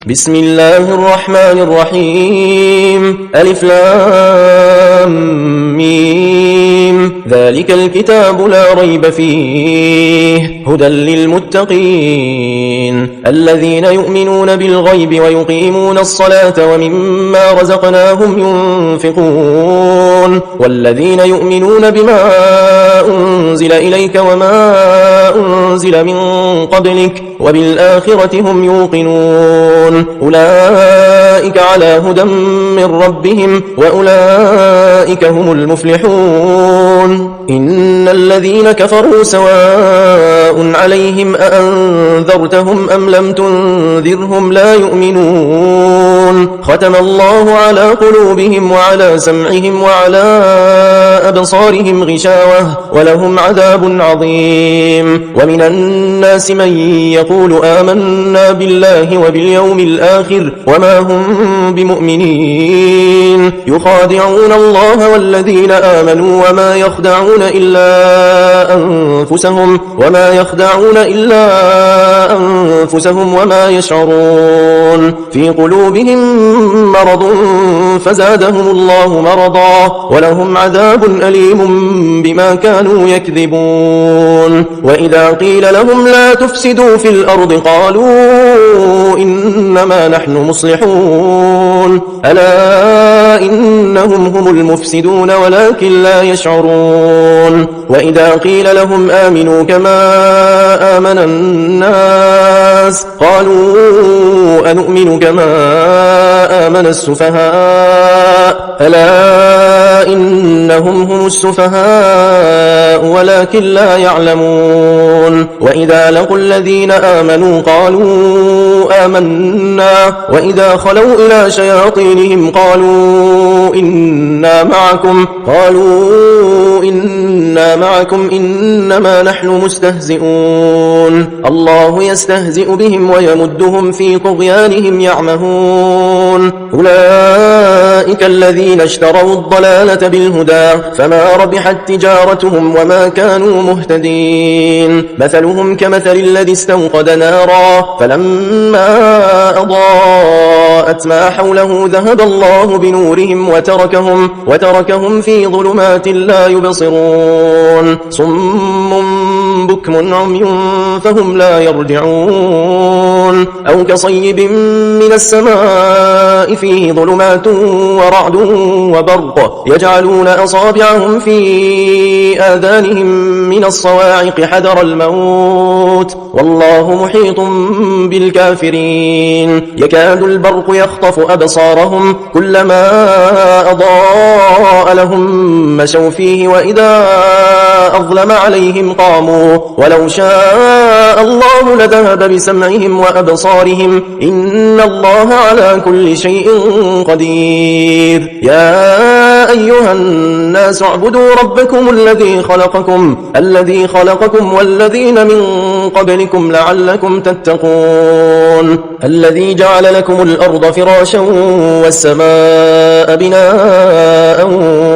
بسم الله الرحمن الرحيم ألف لام ميم ذلك الكتاب لا ريب فيه هدى للمتقين الذين يؤمنون بالغيب ويقيمون الصلاة ومما رزقناهم ينفقون والذين يؤمنون بما أنزل إليك وما أنزل من قبلك وبالآخرة هم يوقنون أولئك على هدى من ربهم وأولئك هم المفلحون إن الذين كفروا سواء عليهم أأنذرتهم أم لم تنذرهم لا يؤمنون ختم الله على قلوبهم وعلى سمعهم وعلى أبصارهم غشاوة ولهم عذاب عظيم ومن الناس من يقول آمنا بالله وباليوم الآخر وما هم بمؤمنين يخادعون الله والذين آمنوا وما يخدعون إلا أنفسهم وما يشعرون في قلوبهم مرض فزادهم الله مرضا ولهم عذاب أليم بما كانوا يكذبون وإذا قيل لهم لا تفسدوا في الأرض قالوا إنما نحن مصلحون ألا إنهم هم المفسدون ولكن لا يشعرون وإذا قيل لهم آمنوا كما آمن الناس قالوا أنؤمن كما آمن السفهاء ألا إنهم هم السفهاء ولكن لا يعلمون وإذا لقوا الذين آمنوا قالوا آمنا وإذا خلوا إلى شياطينهم قالوا إنا معكم إنما نحن مستهزئون الله يستهزئ بهم ويمدهم في طغيانهم يعمهون أولئك الذين اشتروا الضلالة بالهدى فما ربحت تجارتهم وما كانوا مهتدين مثلهم كمثل الذي استوقد نارا فلما أضاءت ما حوله ذهب الله بنورهم وتركهم في ظلمات لا يبصرون صم بكم عمي فهم لا يرجعون أو كصيب من السماء فيه ظلمات ورعد وبرق يجعلون أصابعهم في آذانهم من الصواعق حذر الموت والله محيط بالكافرين يكاد البرق يخطف أبصارهم كلما أضاء لهم مشوا فيه وإذا أظلم عليهم قاموا ولو شاء الله لذهب بسمعهم وأبصارهم إن الله على كل شيء قدير يا أيها الناس اعبدوا ربكم الذي خلقكم والذين من قبلكم لعلكم تتقون الذي جعل لكم الأرض فراشا والسماء بناء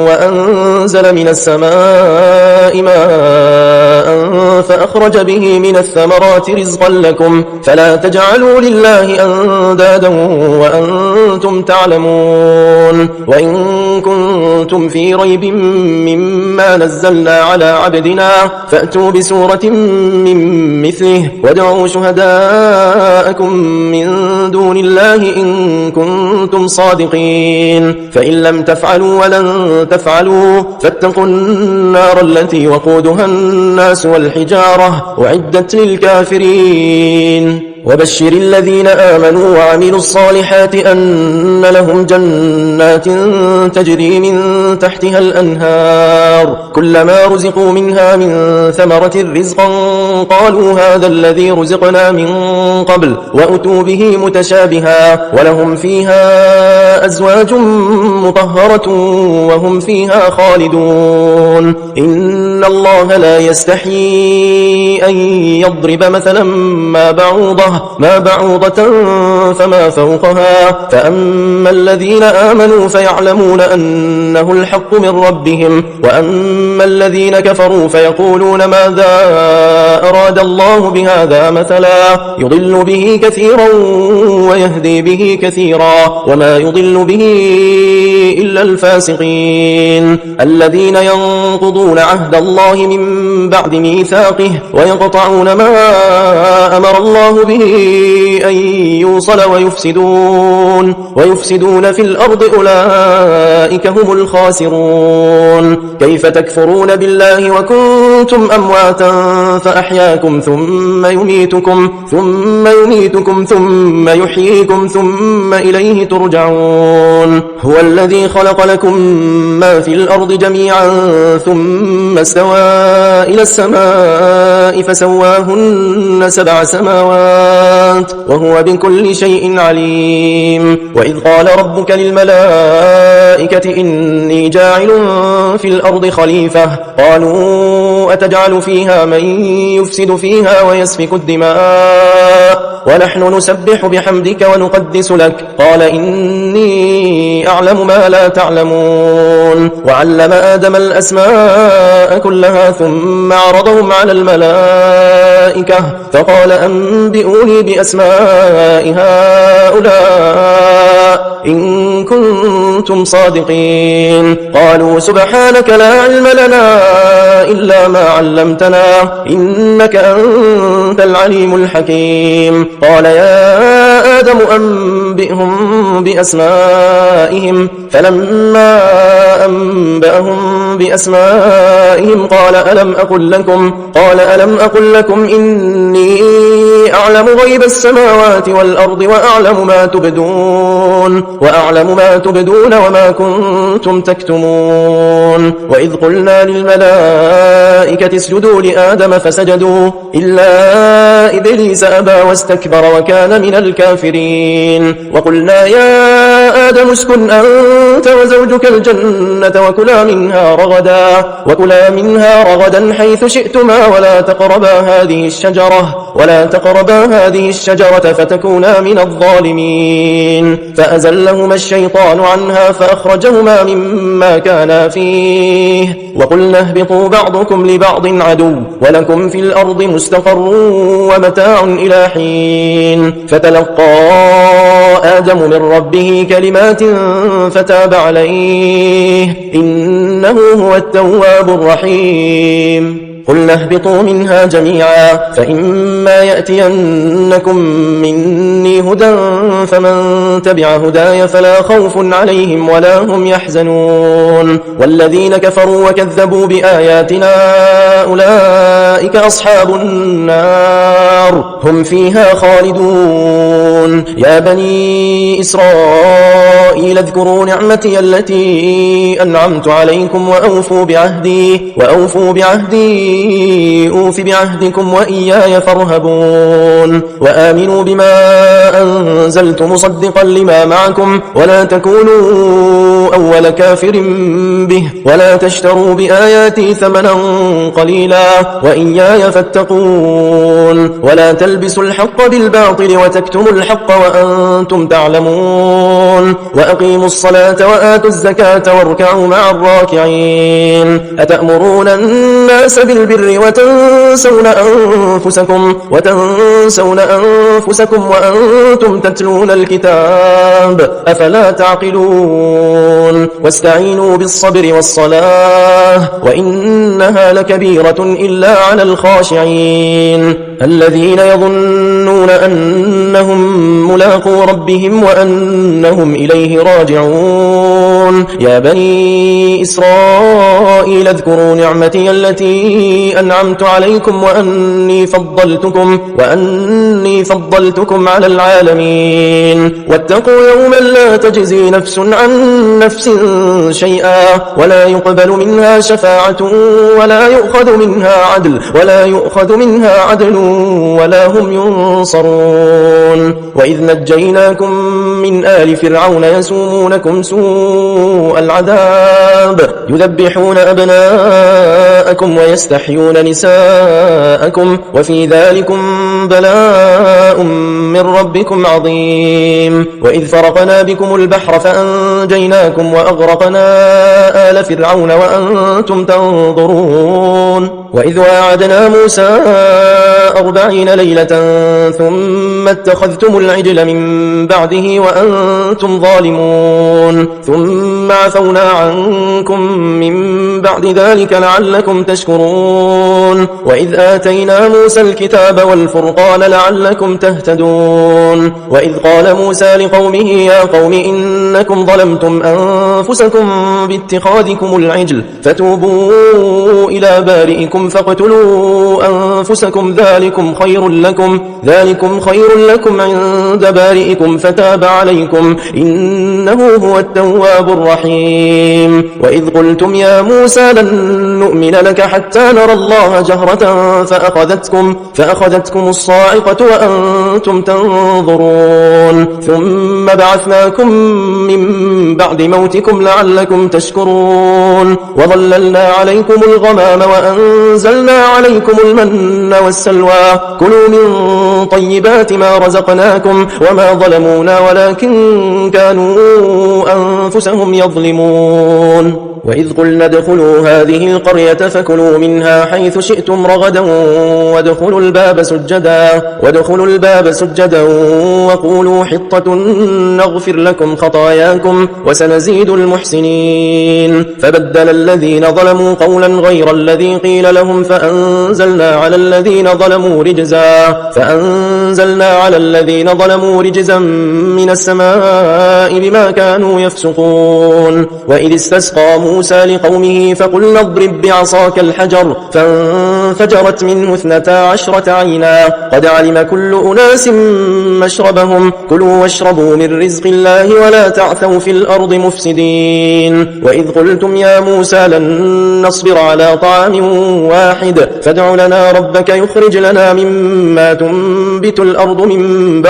وأنزل من السماء ماء فأخرج به من الثمرات رزقا لكم فلا تجعلوا لله أندادا وأنتم تعلمون وإن كنتم في ريب مما نزلنا على عبدنا فأتوا بسورة من مثله وادعوا شهداءكم من دون الله إن كنتم صادقين فإن لم تفعلوا ولن تفعلوا فاتقوا النار التي وقودها الناس والحجارة أعدت للكافرين وبشر الذين آمنوا وعملوا الصالحات أن لهم جنات تجري من تحتها الأنهار كلما رزقوا منها من ثمرة رزقا قالوا هذا الذي رزقنا من قبل وأتوا به متشابها ولهم فيها أزواج مطهرة وهم فيها خالدون إن الله لا يستحيي أن يضرب مثلا ما بعوضة بعوضة فما فوقها فأما الذين آمنوا فيعلمون أنه الحق من ربهم وأما الذين كفروا فيقولون ماذا أراد الله بهذا مثلا يضل به كثيرا ويهدي به كثيرا وما يضل به إلا الفاسقين الذين ينقضون عهد الله من بعد ميثاقه ويقطعون ما أمر الله به أن يوصل ويفسدون في الأرض أولئك هم الخاسرون كيف تكفرون بالله وكنتم أمواتا فأحياكم ثم يميتكم ثم يحييكم ثم إليه ترجعون هو الذي خلق لكم ما في الأرض جميعا ثم استوى إلى السماء فسواهن 7 سماوات وهو بكل شيء عليم وإذ قال ربك للملائكة إني جاعل في الأرض خليفة قالوا أتجعل فيها من يفسد فيها ويسفك الدماء ونحن نسبح بحمدك ونقدس لك قال إني أعلم ما لا تعلمون وعلم آدم الأسماء كلها ثم عرضهم على الملائكة فقال أنبئوني بأسماء هؤلاء إن كنتم صادقين قالوا سبحانك لا علم لنا إلا ما علمتنا إنك أنت العليم الحكيم قال يا آدم أنبئهم بأسمائهم فلما أنبأهم بأسمائهم قال ألم أقل لكم إني أعلم غيب السماوات والأرض وأعلم ما تبدون وما كنتم تكتمون وإذ قلنا للملائكة اسجدوا لآدم فسجدوا إلا إبليس أبى واستكبر وكان من الكافرين وقلنا يا آدم اسكن أنت وزوجك الجنة وكلا منها رغدا حيث شئتما ولا تقربا هذه الشجرة فتكونا من الظالمين فأزلهما الشيطان عنها فأخرجهما مما كانا فيه وقلنا اهبطوا بعضكم لبعض عدو ولكم في الأرض مستقر ومتاع إلى حين فتلقى آدم من ربه كلمات فتاب عليه إنه هو التواب الرحيم قلنا اهبطوا منها جميعا فإما يأتينكم مني هدى فمن تبع هداي فلا خوف عليهم ولا هم يحزنون والذين كفروا وكذبوا بآياتنا أولئك أصحاب النار هم فيها خالدون يا بني إسرائيل اذكروا نعمتي التي أنعمت عليكم وأوفوا بعهدي أوف بعهدكم وإياي فارهبون وآمنوا بما أنزلت مصدقا لما معكم ولا تكونوا أول كافر به ولا تشتروا بآياتي ثمنا قليلا وإياي فاتقون ولا تلبسوا الحق بالباطل وتكتموا الحق وأنتم تعلمون وأقيموا الصلاة وآتوا الزكاة واركعوا مع الراكعين أتأمرون الناس بالبر وتنسون أنفسكم وأنتم تتلون الكتاب أفلا تعقلون واستعينوا بالصبر والصلاة وإنها لكبيرة إلا على الخاشعين الذين يظنون أنهم ملاقو ربهم وأنهم إليه راجعون يا بني إسرائيل اذكروا نعمتي التي أنعمت عليكم وأني فضلتكم على العالمين واتقوا يوما لا تجزي نفس عن نفس شيئا ولا يقبل منها شفاعة ولا يؤخذ منها عدل ولا هم ينصرون وإذ نجيناكم من آل فرعون يسومونكم سوء العذاب يذبحون أبناءكم ويستحيون نساءكم وفي ذلكم بلاء من ربكم عظيم. وإذ فرقنا بكم البحر فأنجيناكم وأغرقنا آل فرعون وأنتم تنظرون. وإذ واعدنا موسى 40 ليلة ثم اتخذتم العجل من بعده وأنتم ظالمون ثم عفونا عنكم من بعد ذلك لعلكم تشكرون. وإذ آتينا موسى الكتاب والفرقان لعلكم تهتدون. وإذ قال موسى لقومه يا قوم إنكم ظلمتم أنفسكم باتخاذكم العجل فتوبوا إلى بارئكم فاقتلوا أنفسكم ذلكم خير لكم عند بارئكم فتاب عليكم إنه هو التواب الرحيم. وإذ قلتم يا موسى لن نؤمن لك حتى نرى الله جهرة فأخذتكم الصاعقة وأنتم تنظرون ثم بعثناكم من بعد موتكم لعلكم تشكرون. وظللنا عليكم الغمام وأنزلنا عليكم المن والسلوى كلوا من طيبات ما رزقناكم وما ظلمونا ولكن كانوا أنفسهم يظلمون. وإذ قلنا ادخلوا هذه القرية فكلوا منها حيث شئتم رغدا وادخلوا الباب سجدا وقولوا حطة نغفر لكم خطاياكم وسنزيد المحسنين. فبدل الذين ظلموا قولا غير الذي قيل لهم فأنزلنا على الذين ظلموا رجزا من السماء بما كانوا يفسقون. وإذ استسقى موسى لقومه فقلنا اضرب بعصاك الحجر فانفجرت منه 12 عينا قد علم كل أناس مشربهم كلوا واشربوا من رزق الله ولا تعثوا في الأرض مفسدين. وإذ قلتم يا موسى لن نصبر على طعام واحد فادع لنا ربك يخرج لنا مما تنبت الأرض من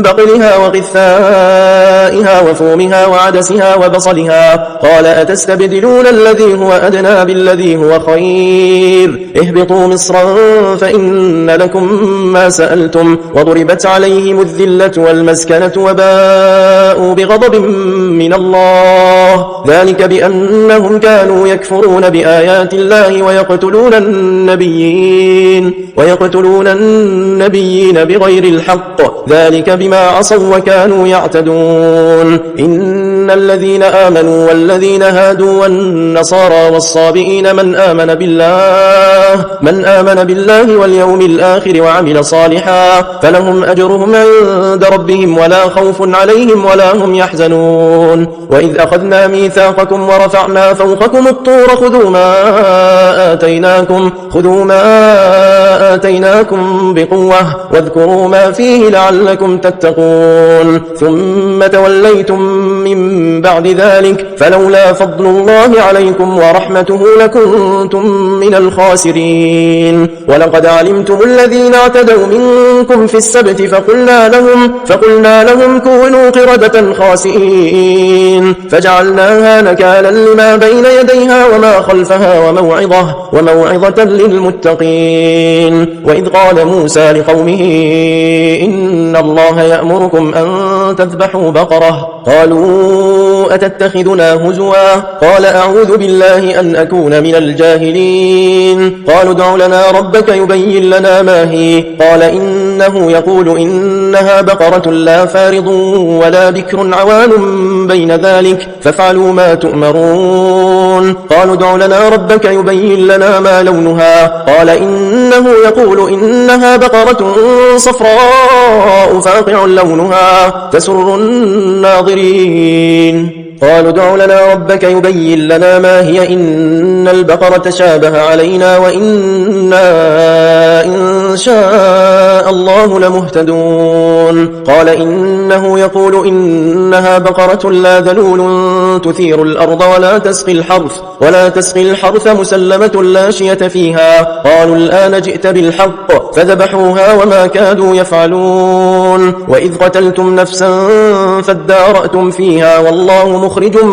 بقلها وغثائها وفومها وعدسها وبصلها قال أتستبدلون الذي هو أدنى بالذي هو خير اهبطوا مصرا فإن لكم ما سألتم وضربت عليهم الذلة والمسكنة وباءوا بغضب من الله ذلك بأنهم كانوا يكفرون بآيات الله ويقتلون النبيين بغير الحق ذلك بما عصوا وكانوا يعتدون. إن الذين آمنوا والذين هادوا والنصارى والصابئين من آمن بالله واليوم الآخر وعمل صالحا فلهم أجرهم عند ربهم ولا خوف عليهم ولا هم يحزنون. وإذ أخذنا ميثاقكم ورفعنا فوقكم الطور خذوا ما آتيناكم بقوة واذكروا ما فيه لعلكم تتقون ثم توليتم من بعد ذلك فلولا فضل الله عليكم ورحمته لكنتم من الخاسرين. ولقد علمتم الذين اعتدوا منكم في السبت فقلنا لهم كونوا قردة خاسئين فجعلناها نكالا لما بين يديها وما خلفها وموعظة للمتقين. وإذ قال موسى لقومه إن الله يأمركم أن تذبحوا بقرة قالوا أتتخذنا هزوا قال أعوذ بالله أن أكون من الجاهلين. قالوا ادع لنا ربك يبين لنا ما هي قال إنه يقول إنها بقرة لا فارض ولا بكر عوان بين ذلك فافعلوا ما تؤمرون. قالوا ادع لنا ربك يبين لنا ما لونها قال إنه يقول إنها بقرة صفراء فاقع لونها تسر الناظرين. قالوا ادع لنا ربك يبين لنا ما هي إن البقرة تشابه علينا وإنا إن شاء الله لمهتدون. قال إنه يقول إنها بقرة لا ذلول تثير الأرض ولا تسقي الحرث مسلمة لا شية فيها. قالوا الآن جئت بالحق فذبحوها وما كادوا يفعلون. وإذ قتلتم نفسا فادارأتم فيها والله مخرج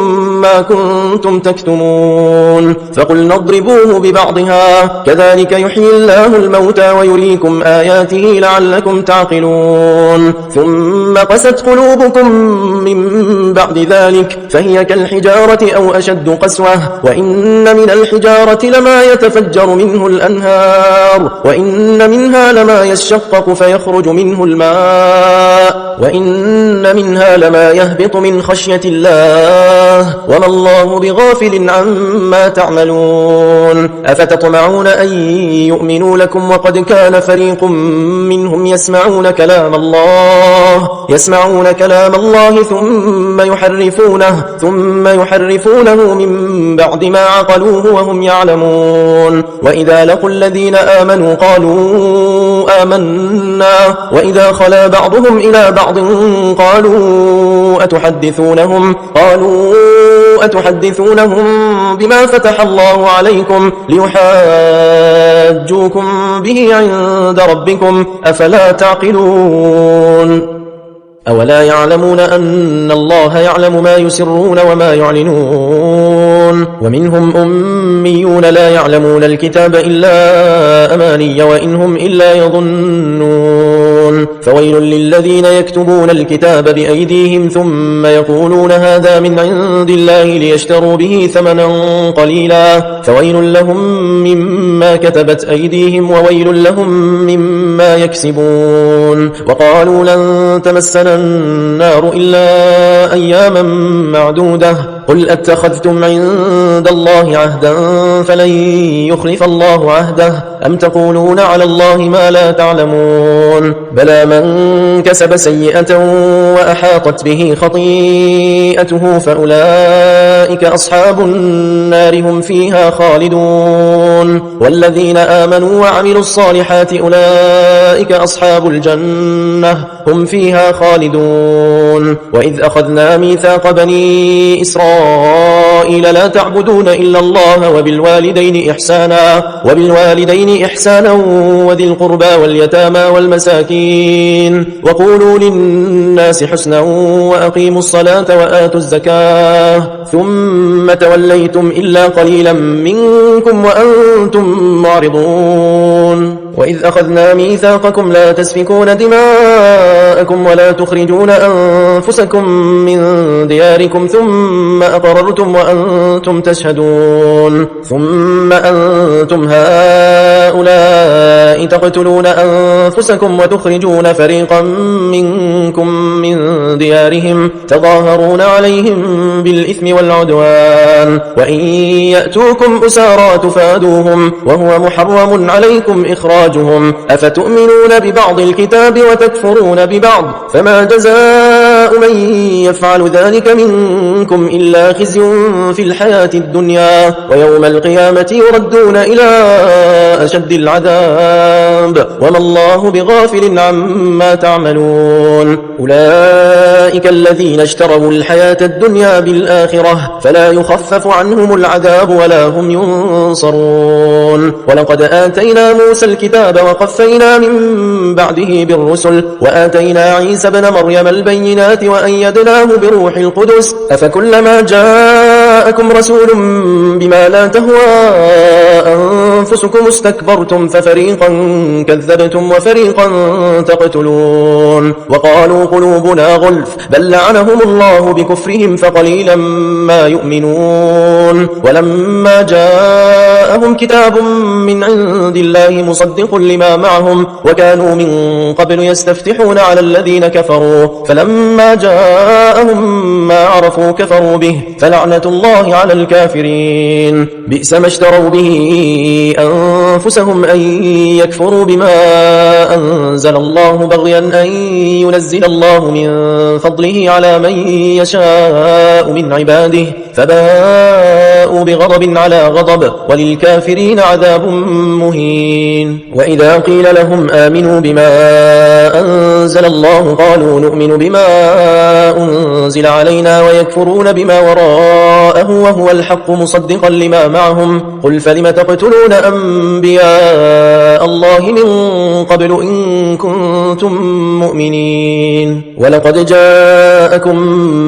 ما كنتم تكتمون. فقلنا اضربوه ببعضها كذلك يحيي الله الموتى يريكم آياته لعلكم تعقلون ثم قست قلوبكم من بعد ذلك فهي كالحجارة أو أشد قسوة وإن من الحجارة لما يتفجر منه الأنهار وإن منها لما يشقق فيخرج منه الماء وإن منها لما يهبط من خشية الله وما الله بغافل عما تعملون أفتطمعون أن يؤمنوا لكم وقد كان فريق منهم يسمعون كلام الله ثم يحرفونه من بعد ما عقلوه وهم يعلمون وإذا لقوا الذين آمنوا قالوا آمنا وإذا خلا بعضهم إلى بعض قالوا أتحدثونهم بما فتح الله عليكم ليحاجوكم به عند ربكم أفلا تعقلون أولا يعلمون أن الله يعلم ما يسرون وما يعلنون ومنهم أميون لا يعلمون الكتاب إلا أماني وإنهم إلا يظنون فويل للذين يكتبون الكتاب بأيديهم ثم يقولون هذا من عند الله ليشتروا به ثمنا قليلا فويل لهم مما كتبت أيديهم وويل لهم مما يكسبون وقالوا لن تمسنا النار إلا أياما معدودة قل أتخذتم عند الله عهدا فلن يخلف الله عهده أم تقولون على الله ما لا تعلمون بلى من كسب سيئة وأحاطت به خطيئته فأولئك أصحاب النار هم فيها خالدون والذين آمنوا وعملوا الصالحات أولئك أصحاب الجنة هم فيها خالدون وإذ أخذنا ميثاق بني إسرائيل لا تعبدون إلا الله وبالوالدين إحسانا وذي القربى واليتامى والمساكين وقولوا للناس حسنا وأقيموا الصلاة وآتوا الزكاة ثم توليتم إلا قليلا منكم وأنتم معرضون وإذ أخذنا ميثاقكم لا تسفكون دماءكم ولا تخرجون أنفسكم من دياركم ثم أقررتم وأنتم تشهدون ثم أنتم هؤلاء تقتلون أنفسكم وتخرجون فريقا منكم من ديارهم تظاهرون عليهم بالإثم والعدوان وإن يأتوكم أسارى تفادوهم وهو محرم عليكم إخراجهم أفتؤمنون ببعض الكتاب وتكفرون ببعض فما جزاء من يفعل ذلك منكم إلا خزي في الحياة الدنيا ويوم القيامة يردون إلى أشد العذاب وما الله بغافل عما تعملون أولئك الذين اشتروا الحياة الدنيا بالآخرة فلا يخفف عنهم العذاب ولا هم ينصرون ولقد آتينا موسى الكتاب وقفينا من بعده بالرسل وآتينا عيسى ابن مريم البينات وأيدناه بروح القدس أفكلما جاءكم رسول بما لا تهوى أنفسكم استكبرتم ففريقا كذبتم وفريقا تقتلون وقالوا قلوبنا غلف بل لعنهم الله بكفرهم فقليلا ما يؤمنون ولما جاءهم كتاب من عند الله مصدق لما معهم وكانوا من قبل يستفتحون على الذين كفروا فلما جاءهم ما عرفوا كفروا به فلعنة الله على الكافرين بئس ما اشتروا به أنفسهم أن يكفروا بما أنزل الله بغيا أن ينزل الله من فضله على من يشاء من عباده فباءوا بغضب على غضب وللكافرين عذاب مهين وإذا قيل لهم آمنوا بما أنزل الله قالوا نؤمن بما أنزل علينا ويكفرون بما وراءه وهو الحق مصدقا لما معهم قل فلم تقتلون أنبياء الله من قبل إن كنتم مؤمنين. ولقد جاءكم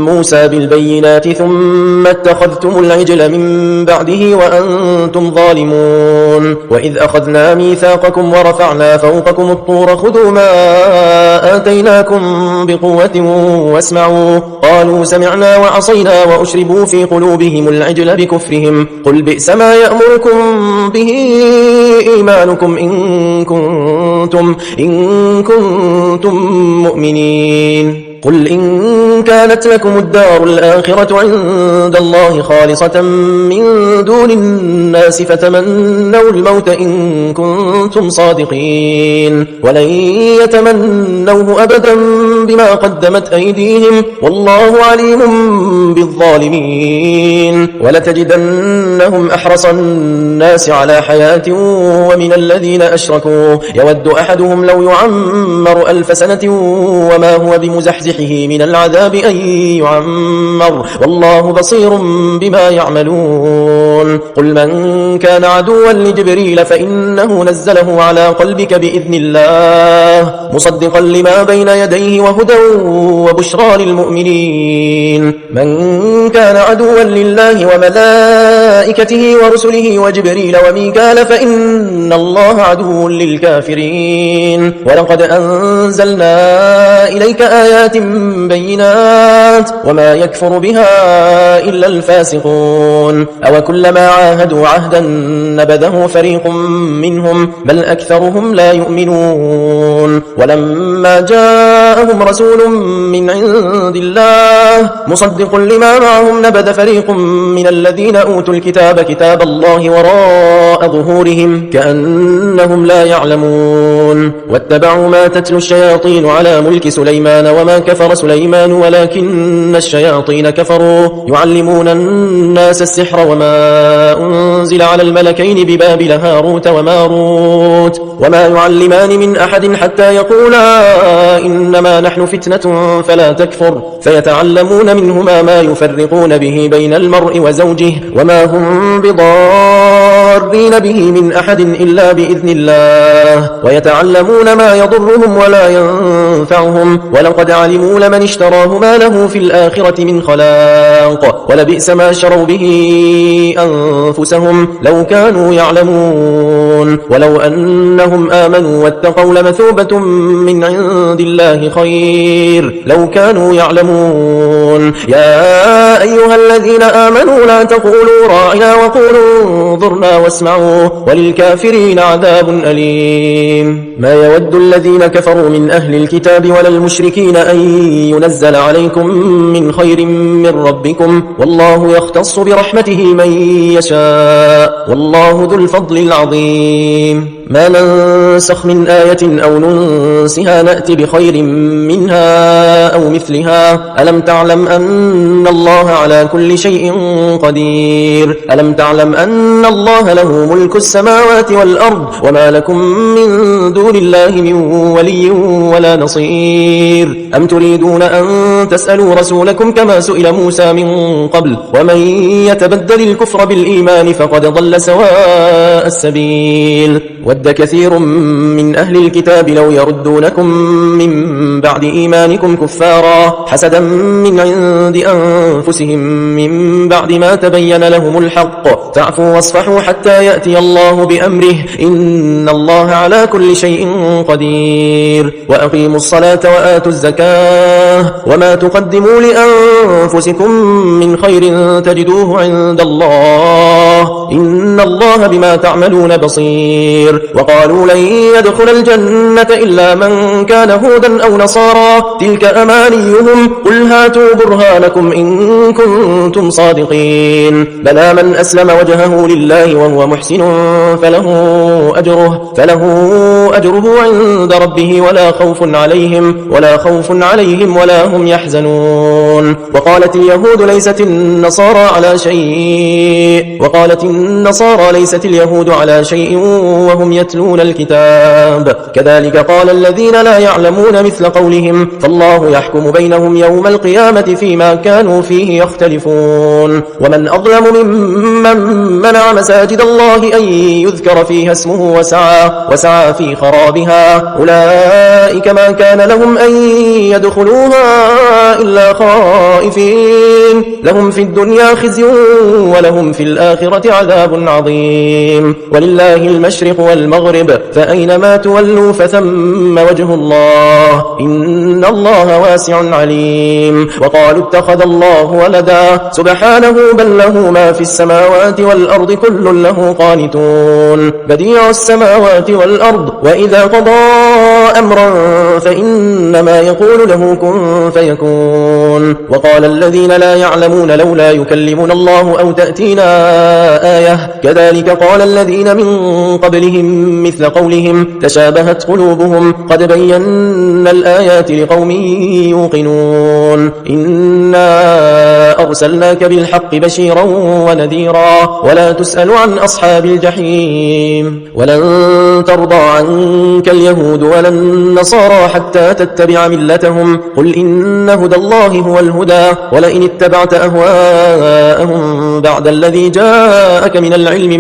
موسى بالبينات ثم اتخذتم العجل من بعده وأنتم ظالمون. وإذ أخذنا ميثاقكم ورفعنا فوقكم الطور خذوا ما آتيناكم بقوة واسمعوا. قالوا سمعنا وعصينا وأشربوا في قلوبهم العجل بكفرهم. قل بئس ما يأمركم به إيمانكم إن كنتم مؤمنين. قل إن كانت لكم الدار الآخرة عند الله خالصة من دون الناس فتمنوا الموت إن كنتم صادقين ولن يتمنوه أبدا بما قدمت أيديهم والله عليم بالظالمين. ولتجدنهم أحرص الناس على حياة ومن الذين أشركوا يود أحدهم لو يعمر 1000 سنة وما هو بمزحزحه من العذاب أن يعمر والله بصير بما يعملون. قل من كان عدوا لجبريل فإنه نزله على قلبك بإذن الله مصدقا لما بين يديه وهدى وبشرى للمؤمنين. من كان عدوا لله وملائكته ورسله وجبريل وميكال فإن الله عدو للكافرين. ولقد أنزلنا إليك آيات بينات وما يكفر بها إلا الفاسقون. أو كلما عاهدوا عهدا نبذه فريق منهم بل أكثرهم لا يؤمنون. ولما جاءهم رسول من عند الله مصدق لما معهم نبذ فريق من الذين أوتوا الكتاب كتاب الله وراء ظهورهم كأنهم لا يعلمون. واتبعوا ما تتلو الشياطين على ملك سليمان وما كفر سليمان ولكن الشياطين كفروا يعلمون الناس السحر وما أنزل على الملكين ببابل هاروت وماروت وما يعلمان من أحد حتى يقولا إنما نحن فتنة فلا تكفر فيتعلمون منهما ما يفرقون به بين المرء وزوجه وما هم بضارين به من أحد إلا بإذن الله ويتعلمون ما يضرهم ولا ينفعهم ولقد علموا لمن اشتراه ما له في الآخرة من خلاق ولبئس ما شروا به أنفسهم لو كانوا يعلمون. ولو أنهم آمنوا واتقوا لمثوبة من عند الله خير لو كانوا يعلمون. يا أيها الذين آمنوا لا تقولوا راعنا وقولوا انظرنا واسمعوا وللكافرين عذاب أليم. ما يود الذين كفروا من أهل الكتاب ولا المشركين أن ينزل عليكم من خير من ربكم والله يختص برحمته من يشاء والله ذو الفضل العظيم. ما ننسخ من آية أو ننسها نأتي بخير منها أو مثلها. ألم تعلم أن الله على كل شيء قدير. ألم تعلم أن الله له ملك السماوات والأرض وما لكم من دون الله من ولي ولا نصير. أم تريدون أن تسألوا رسولكم كما سئل موسى من قبل ومن يتبدل الكفر بالإيمان فقد ضل سواء السبيل. ود كثير من أهل الكتاب لو يردونكم من بعد إيمانكم كفارا حسدا من عند أنفسهم من بعد ما تبين لهم الحق تعفوا واصفحوا حتى يأتي الله بأمره إن الله على كل شيء قدير. وأقيموا الصلاة وآتوا الزكاة وما تقدموا لأنفسكم من خير تجدوه عند الله إن الله بما تعملون بصير. وقالوا لن يدخل الجنة إلا من كان هودا أو نصارى تلك أمانيهم قل هاتوا برهانكم إن كنتم صادقين. بلى من أسلم وجهه لله وهو محسن فله أجره عند ربه ولا خوف عليهم ولا هم يحزنون. وقالت اليهود ليست النصارى على شيء وهم يتلون الكتاب كذلك قال الذين لا يعلمون مثل قولهم فالله يحكم بينهم يوم القيامة فيما كانوا فيه يختلفون ومن أظلم ممن منع مساجد الله أن يذكر فيها اسمه وسعى في خرابها أولئك ما كان لهم أن يدخلوها إلا خائفين لهم في الدنيا خزي ولهم في الآخرة عذاب عظيم ولله المشرق والمغرب فأينما تولوا فثم وجه الله إن الله واسع عليم وقالوا اتخذ الله ولدا سبحانه بل له ما في السماوات والأرض كل له قانتون بديع السماوات والأرض وإذا قضى أمرا فإنما يقول له كن فيكون وقال الذين لا يعلمون لولا يكلمنا الله أو تأتينا آية كذلك قال الذين من قبلهم مثل قولهم تشابهت قلوبهم قد بينا الآيات لقوم يوقنون إنا أرسلناك بالحق بشيرا ونذيرا ولا تسأل عن أصحاب الجحيم ولن ترضى عنك اليهود ولا النصارى حتى تتبع ملتهم قل إن هدى الله هو الهدى ولئن اتبعت أهواءهم بعد الذي جاءك من العلم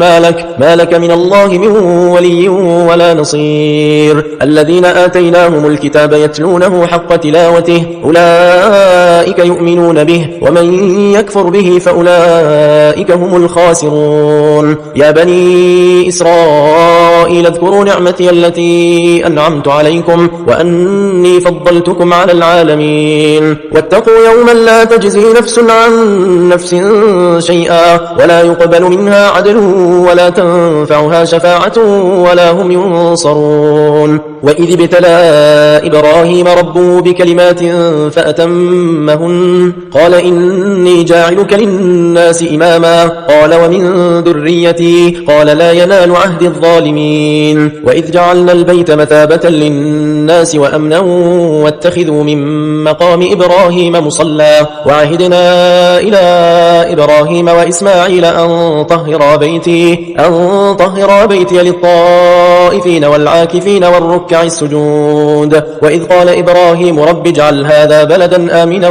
ما لك من الله من ولي ولا نصير الذين آتيناهم الكتاب يتلونه حق تلاوته أولئك يؤمنون به ومن يكفر به فأولئك هم الخاسرون يا بني إسرائيل اذكروا نعمتي التي أنعمت عليكم وأني فضلتكم على العالمين واتقوا يوما لا تجزي نفس عن نفس شيئا ولا يقبل منها عدل ولا تنفعها شفاعة ولا هم ينصرون وإذ ابتلى إبراهيم ربه بكلمات فأتمهن قال إني جاعلك للناس إماما قال ومن ذريتي قال لا ينال عهد الظالمين وإذ جعلنا البيت مثابة للناس وأمنا واتخذوا من مقام إبراهيم مصلى وعهدنا إلى إبراهيم وإسماعيل أن طهر بيتي للطائفين والعاكفين والركع السجود وإذ قال إبراهيم رب اجعل هذا بلدا آمنا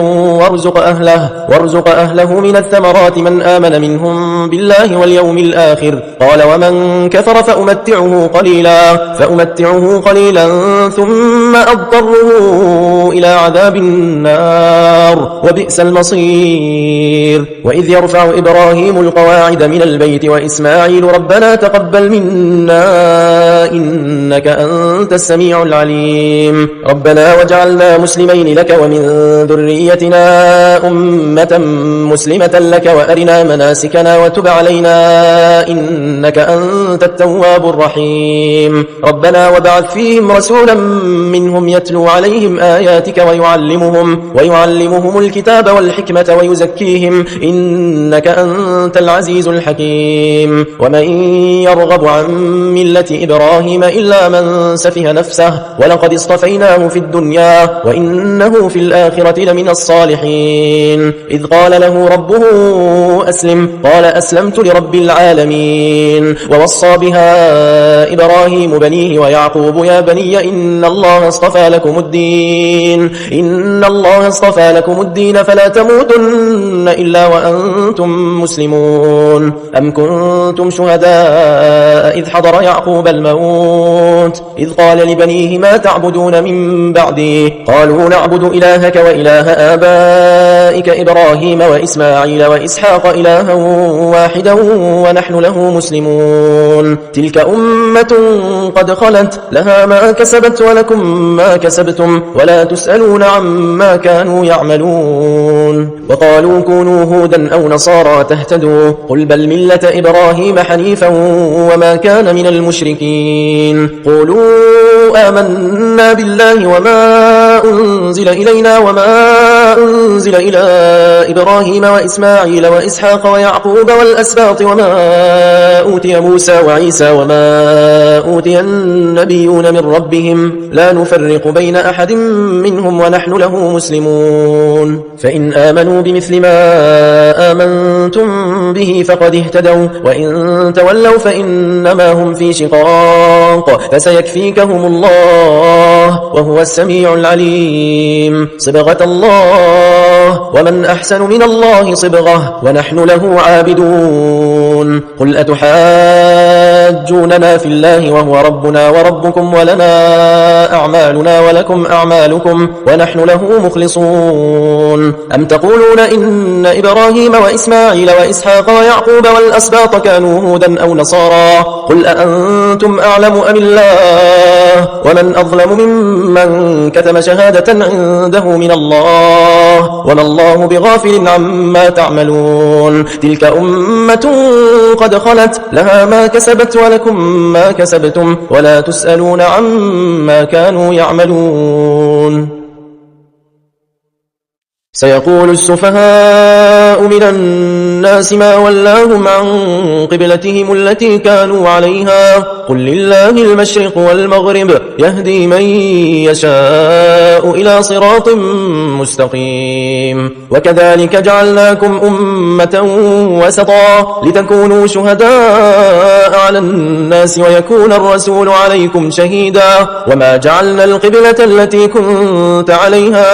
وارزق أهله من الثمرات من آمن منهم بالله واليوم الآخر قال ومن كفر فأمتعه قليلا ثم أضطره إلى عذاب النار وبئس المصير وإذ يرفع إبراهيم القواعد من البيت وإسماعيل ربنا تقبل منا إنك أنت السميع العليم ربنا وجعلنا مسلمين لك ومن ذريتنا أمة مسلمة لك وأرنا مناسكنا وتب علينا إنك أنت التواب الرحيم ربنا وابعث فيهم رسولا منهم يتلو عليهم آياتك ويعلمهم الكتاب والحكمة ويزكيهم إنك أنت العزيز الحكيم ومن يرغب عن ملة إبراهيم إلا من سفه نفسه ولقد اصطفيناه في الدنيا وإنه في الآخرة لمن الصالحين إذ قال له ربه أسلم قال أسلمت لرب العالمين ووصى بها إبراهيم بنيه ويعقوب يا بني إن الله اصطفى لكم الدين فلا تموتن إلا وأنتم مسلمون أم كنتم شهداء إذ حضر يعقوب الموت إذ قال لبنيه ما تعبدون من بعدي قالوا نعبد إلهك وإله آبائك إبراهيم وإسماعيل وإسحاق إلها واحدا ونحن له مسلمون تلك أمة قد خلت لها ما كسبت ولكم ما كسبتم ولا تسألون عما كانوا يعملون وقالوا كونوا هودا أو نصارى تهتدوا قل بل ملة إبراهيم حنيفا وما كان من المشركين قولوا آمنا بالله وما أنزل إلينا وما أنزل إلى إبراهيم وإسماعيل وإسحاق ويعقوب والأسباط وما أوتي موسى وعيسى وما أوتي النبيون من ربهم لا نفرق بين أحد منهم ونحن له مسلمون فإن آمنوا بمثل ما آمنتم به فقد اهتدوا وإن تولوا فإنما هم في شقاق فسيكفيكهم الله وهو السميع العليم صبغة الله ومن أحسن من الله صبغة ونحن له عابدون قل أتحاجوننا في الله وهو ربنا وربكم ولنا أعمالنا ولكم أعمالكم ونحن له مخلصون أم تقولون إن إبراهيم وإسماعيل وإسحاق ويعقوب والأسباط كانوا هودا أو نصارى قل أأنتم أعلم أم الله ومن أظلم ممن كتم شهادة عنده من الله وما الله بغافل عما تعملون تلك أمة قد خلت لها ما كسبت ولكم ما كسبتم ولا تسألون عما كانوا يعملون سيقول السفهاء من الناس ما ولاهم عن قبلتهم التي كانوا عليها قل لله المشرق والمغرب يهدي من يشاء إلى صراط مستقيم وكذلك جعلناكم أمة وسطا لتكونوا شهداء على الناس ويكون الرسول عليكم شهيدا وما جعلنا القبلة التي كنت عليها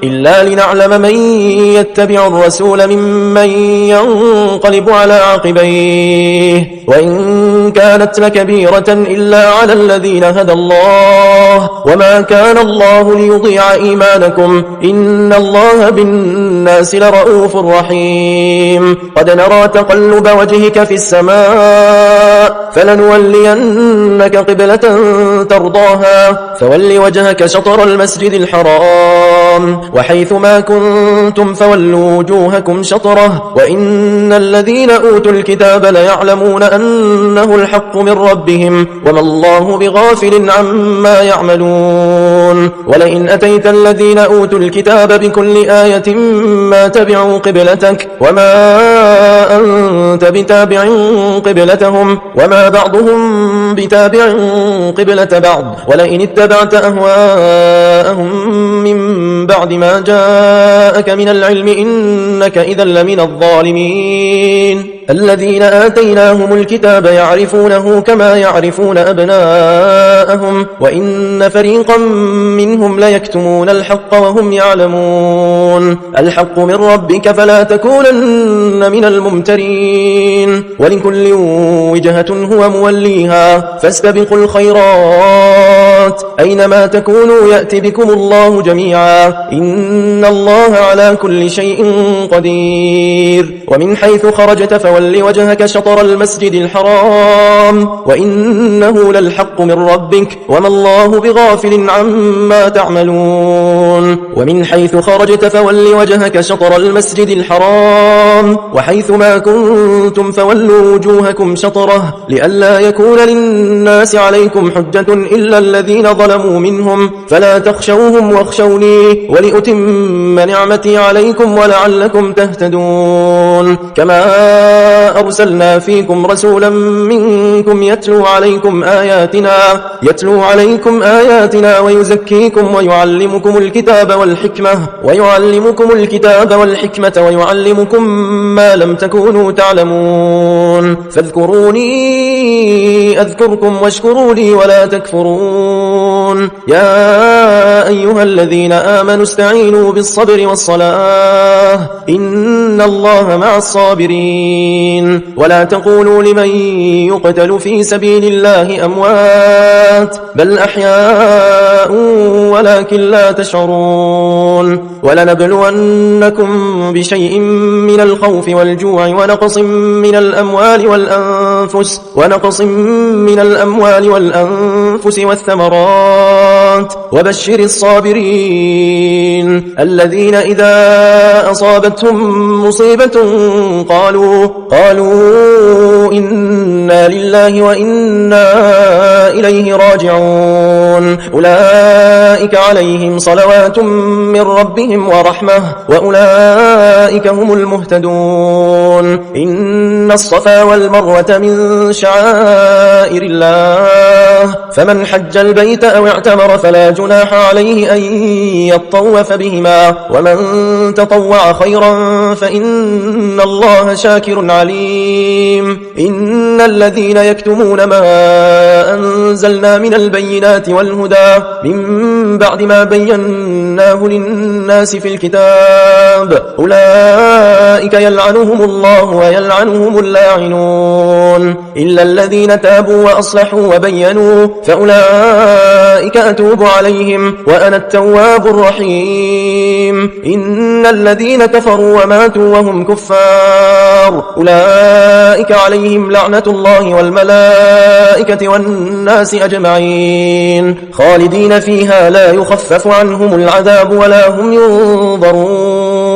إلا لنعلم من يتبع الرسول ممن ينقلب على عقبيه وإن كانت لكبيرة إلا على الذين هدى الله وما كان الله ليضيع إيمانكم إن الله بالناس لرؤوف رحيم قد نرى تقلب وجهك في السماء فلنولينك قبلة ترضاها فول وجهك شطر المسجد الحرام وحيث ما كنتم فولوا وجوهكم شطره وإن الذين أوتوا الكتاب ليعلمون أنه الحق من ربهم وما الله بغافل عما يعملون ولئن أتيت الذين أوتوا الكتاب بكل آية ما تبعوا قبلتك وما أنت بتابع قبلتهم وما بعضهم بتابع قبلة بعض ولئن اتبعت أهواءهم من بعد ما جاءك من العلم إنك إذا لمن الظالمين الذين آتيناهم الكتاب يعرفونه كما يعرفون أبناءهم وإن فريقا منهم ليكتمون الحق وهم يعلمون الحق من ربك فلا تكونن من الممترين ولكل وجهة هو موليها فاستبقوا الخيرات أينما تكونوا يأتي بكم الله جميعا إن الله على كل شيء قدير ومن حيث خرجت فول وجهك شطر المسجد الحرام وإنه للحق من ربك وما الله بغافل عما تعملون ومن حيث خرجت فول وجهك شطر المسجد الحرام وحيث ما كنتم فولوا وجوهكم شطره لئلا يكون للناس عليكم حجة إلا الذين ظلموا منهم فلا تخشوهم واخشوني ولأتم نعمتي عليكم ولعلكم تهتدون كما أرسلنا فيكم رسولا منكم يتلو عليكم آياتنا ويزكيكم ويعلمكم الكتاب والحكمة ويعلمكم ما لم تكونوا تعلمون فاذكروني أذكركم واشكروا لي ولا تكفرون يا أيها الذين آمنوا استعينوا بالصبر والصلاة إن الله مع الصابرين ولا تقولوا لمن يقتل في سبيل الله أموات بل أحياء ولكن لا تشعرون ولنبلونكم بشيء من الخوف والجوع ونقص من الأموال والأنفس الأنفس ونقص من الأموال والأنفس والثمرات وبشر الصابرين الذين إذا أصابتهم مصيبة قالوا إنا لله وإنا إليه راجعون أولئك عليهم صلوات من ربهم ورحمة وأولئك هم المهتدون إن الصفا والمروة من شعائر الله فمن حج البيت أو اعتمر فلا جناح عليه أن يطوف بهما ومن تطوع خيرا فإن الله شاكر عليم إن الذين يكتمون ما أنزلنا من البينات والهدى من بعد ما بيناه للناس في الكتاب أولئك يلعنهم الله ويلعنهم اللاعنون إلا الذين تابوا وأصلحوا وبينوا فأولئك أتوب عليهم وأنا التواب الرحيم إن الذين كفروا وماتوا وهم كفار أولئك عليهم لعنة الله والملائكة والناس أجمعين خالدين فيها لا يخفف عنهم العذاب ولا هم ينظرون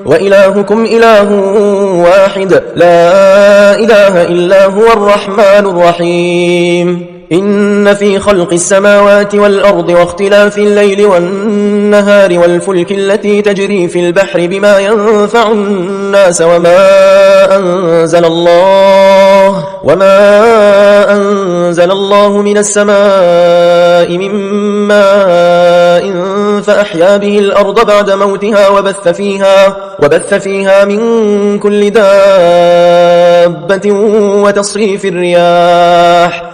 وإلهكم إله واحد لا إله إلا هو الرحمن الرحيم إن في خلق السماوات والأرض واختلاف الليل والنهار والفلك التي تجري في البحر بما ينفع الناس وما أنزل الله من السماء من ماء فأحيا به الأرض بعد موتها وبث فيها من كل دابة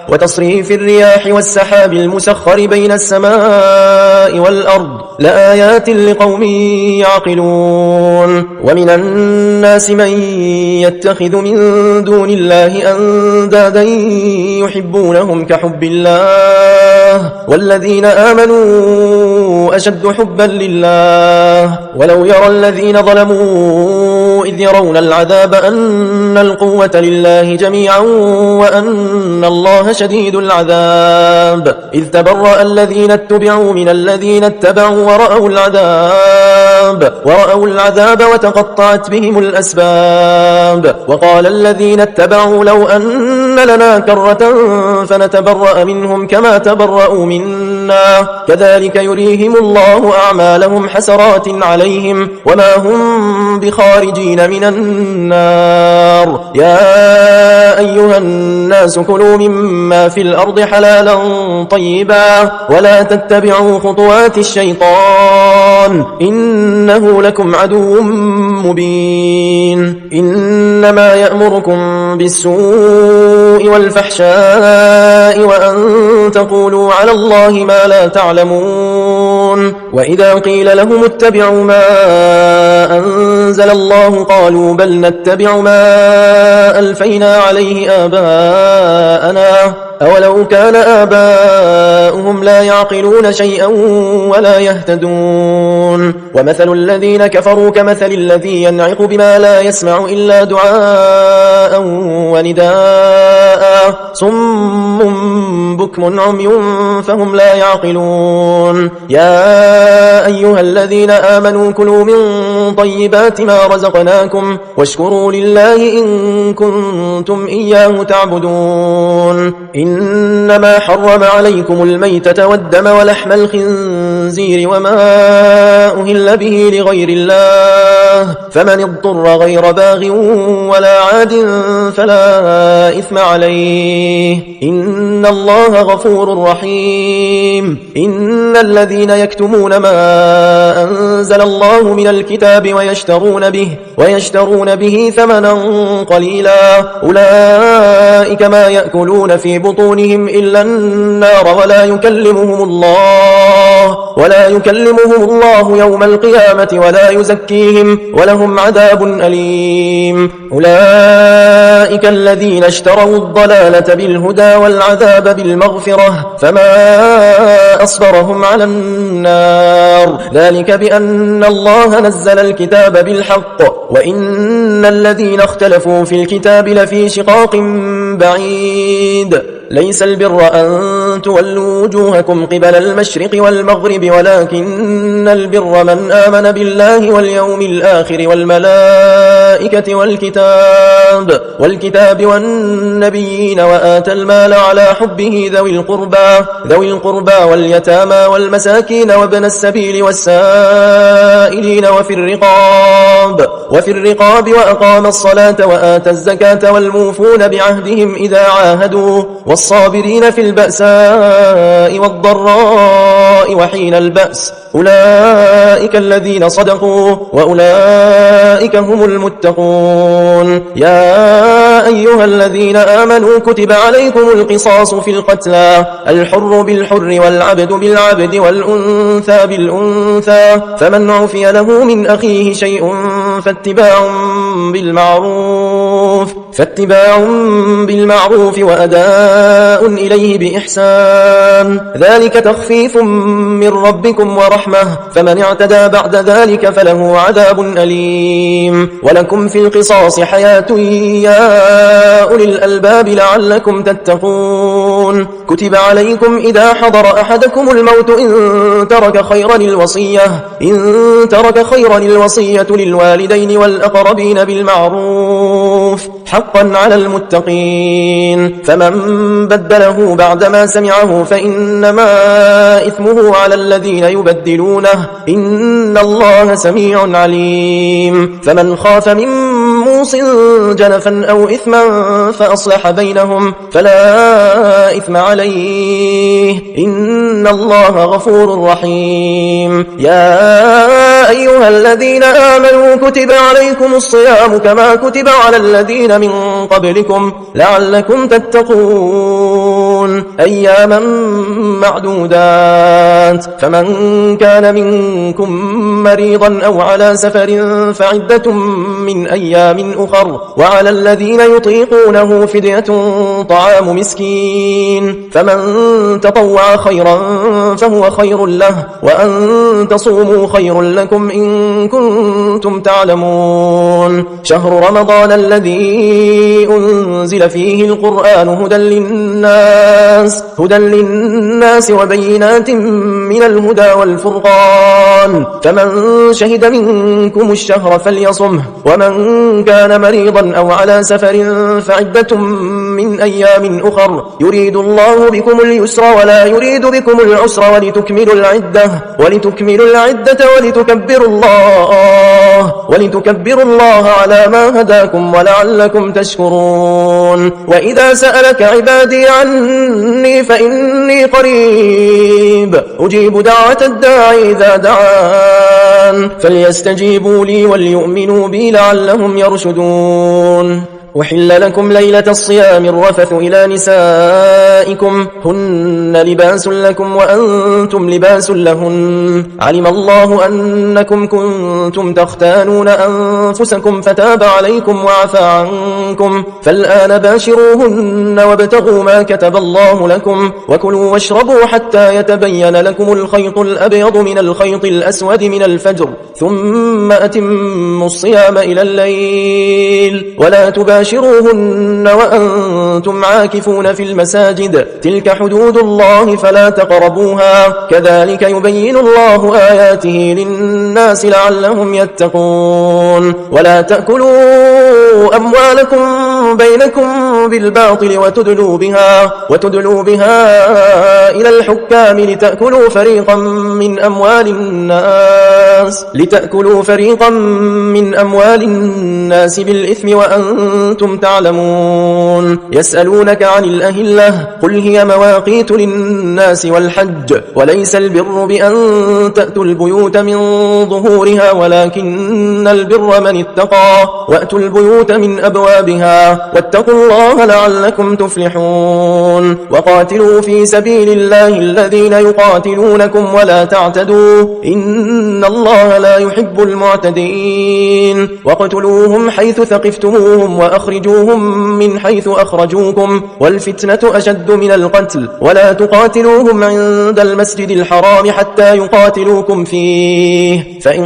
وتصريف الرياح والسحاب المسخر بين السماء والأرض لآيات لقوم يعقلون ومن الناس من يتخذ من دون الله أندادا يحبونهم كحب الله والذين آمنوا أشد حبا لله ولو يرى الذين ظلموا إذ يرون العذاب أن القوة لله جميعا وأن الله شديد العذاب إذ تبرأ الذين اتبعوا من الذين اتبعوا ورأوا العذاب وتقطعت بهم الأسباب وقال الذين اتبعوا لو أن لنا كرة فنتبرأ منهم كما تبرأوا منا كذلك يريهم الله أعمالهم حسرات عليهم وما هم بخارجين من النار يا أيها الناس كلوا مما في الأرض حلالا طيبا ولا تتبعوا خطوات الشيطان إنه لكم عدو مبين إنما يأمركم بالسوء والفحشاء وأن تقولوا على الله ما لا تعلمون وإذا قيل لهم اتبعوا ما أنزل الله قالوا بل نتبع ما ألفينا عليه آباءنا أولو كان آباؤهم لا يعقلون شيئا ولا يهتدون ومثل الذين كفروا كمثل الذي ينعق بما لا يسمع إلا دعاء ونداء صم بكم عمي فهم لا يعقلون يا أيها الذين آمنوا كلوا من طيبات ما رزقناكم واشكروا لله إن كنتم إياه تعبدون إنما حرم عليكم الميتة والدم ولحم الخنزير وما أهل به لغير الله فمن اضطر غير باغ ولا عاد فلا إثم عليه إن الله غفور رحيم إن الذين يكتمون ما أنزل الله من الكتاب ويشترون به ثمنا قليلا أولئك ما يأكلون في بطونهم إلا النار ولا يكلمهم الله يوم القيامة ولا يزكيهم ولهم عذاب أليم أولئك الذين اشتروا الضلالة بالهدى والعذاب بالمغفرة فما أصبرهم على النار ذلك بأن الله نزل الكتاب بالحق وإن الذين اختلفوا في الكتاب لفي شقاق بعيد ليس البر أن تولوا وجوهكم قبل المشرق والمغرب ولكن البر من آمن بالله واليوم الآخر والملائكة والكتاب والنبيين وآتى المال على حبه ذوي القربى واليتامى والمساكين وابن السبيل والسائلين وفي الرقاب وأقام الصلاة وآتى الزكاة والموفون بعهدهم إذا عاهدوا والصابرين في البأساء والضراء وحين البأس أولئك الذين صدقوا وأولئك هم المتقون يا أيها الذين آمنوا كتب عليكم القصاص في القتلى الحر بالحر والعبد بالعبد والأنثى بالأنثى فمن عفي له من أخيه شيء فاتباع بالمعروف وأداء إليه بإحسان ذلك تخفيف من ربكم ورحمة فمن اعتدى بعد ذلك فله عذاب أليم ولكم في القصاص حياة يا أولي الألباب لعلكم تتقون كتب عليكم إذا حضر أحدكم الموت إن ترك خيرا الوصية للوالدين والأقربين بالمعروف حقا على المتقين فمن بدله بعدما سمعه فإنما إثمه على الذين يبدلونه إن الله سميع عليم فمن خاف من موص جنفا أو إثما فأصلح بينهم فلا إثم عليه إن الله غفور رحيم يا أيها الذين آمنوا كتب عليكم الصيام كما كتب على الذين من قبلكم لعلكم تتقون أياما معدودات فمن كان منكم مريضا أو على سفر فعدة من أيام أخر وعلى الذين يطيقونه فدية طعام مسكين فمن تطوع خيرا فهو خير له وأن تصوموا خير لكم إن كنتم تعلمون شهر رمضان الذي أنزل فيه القرآن هدى للناس وبينات من الهدى والفرقان فمن شهد منكم الشهر فليصمه ومن كان مريضا أو على سفر فعدة من أيام أخر يريد الله بكم اليسر ولا يريد بكم العسر ولتكملوا العدة ولتكبروا الله على ما هداكم ولعلكم تشكرون وإذا سألك عبادي عني فإني قريب أجيب دعوة الداعي إذا دعان فليستجيبوا لي وليؤمنوا بي لعلهم يرشدون أحل لكم ليلة الصيام الرفث إلى نسائكم هن لباس لكم وأنتم لباس لهن علم الله أنكم كنتم تختانون أنفسكم فتاب عليكم وعفى عنكم فالآن باشروهن وابتغوا ما كتب الله لكم وكلوا واشربوا حتى يتبين لكم الخيط الأبيض من الخيط الأسود من الفجر ثم أتموا الصيام إلى الليل ولا تباشروهن وأنتم عاكفون في المساجد تلك حدود الله فلا تقربوها كذلك يبين الله آياته للناس لعلهم يتقون ولا تأكلوا أموالكم بينكم بالباطل وتدلوا بها إلى الحكام لتأكلوا فريقا من أموال الناس بالإثم وأنتم تعلمون يسألونك عن الأهلة قل هي مواقيت للناس والحج وليس البر بأن تأتوا البيوت من ظهورها ولكن البر من اتقى وأتوا البيوت من أبوابها واتقوا الله لعلكم تفلحون وقاتلوا في سبيل الله الذين يقاتلونكم ولا تعتدوا إن الله الله لا يحب المعتدين واقتلوهم حيث ثقفتموهم وأخرجوهم من حيث أخرجوكم والفتنة أشد من القتل ولا تقاتلوهم عند المسجد الحرام حتى يقاتلوكم فيه فإن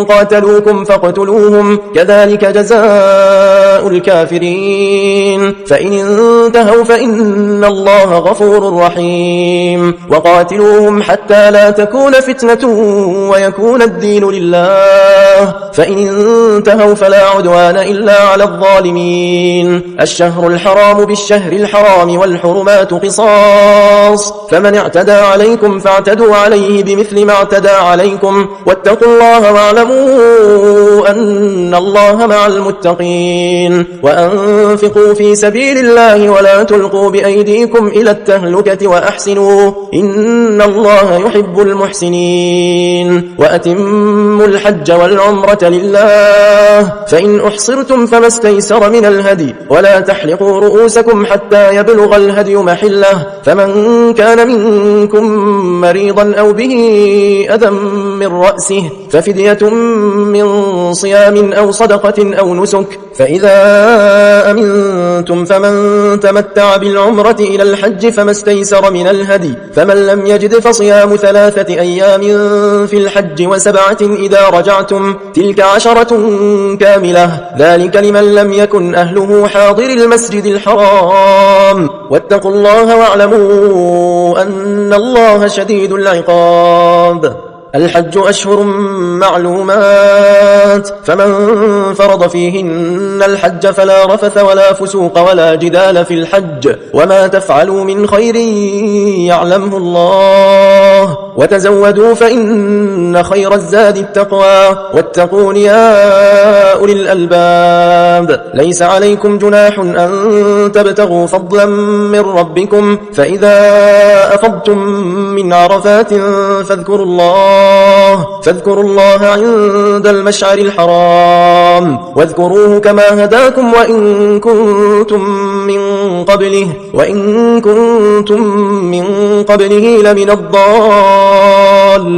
قاتلوكم فاقتلوهم كذلك جزاء الكافرين فإن انتهوا فإن الله غفور رحيم وقاتلوهم حتى لا تكون فتنة ويكون الدين لله فإن انتهوا فلا عدوان إلا على الظالمين الشهر الحرام بالشهر الحرام والحرمات قصاص فمن اعتدى عليكم فاعتدوا عليه بمثل ما اعتدى عليكم واتقوا الله واعلموا أن الله مع المتقين وأنفقوا في سبيل الله ولا تلقوا بأيديكم إلى التهلكة وأحسنوا إن الله يحب المحسنين وأتموا الحج والعمرة لله فإن أحصرتم فما استيسر من الهدي ولا تحلقوا رؤوسكم حتى يبلغ الهدي محله فمن كان منكم مريضا أو به أذى من رأسه ففدية من صيام أو صدقة أو نسك فإذا أمنتم فمن تمتع بالعمرة إلى الحج فما استيسر من الهدي فمن لم يجد فصيام 3 أيام في الحج و7 إذا رجعتم تلك 10 كاملة ذلك لمن لم يكن أهله حاضر المسجد الحرام واتقوا الله واعلموا أن الله شديد العقاب الحج أشهر معلومات فمن فرض فيهن الحج فلا رفث ولا فسوق ولا جدال في الحج وما تفعلوا من خير يعلمه الله وتزودوا فإن خير الزاد التقوى واتقون يا أولي الألباب ليس عليكم جناح أن تبتغوا فضلا من ربكم فإذا أفضتم من عرفات فاذكروا الله عند المشعر الحرام واذكروه كما هداكم وإن كنتم من قبله لمن الضالين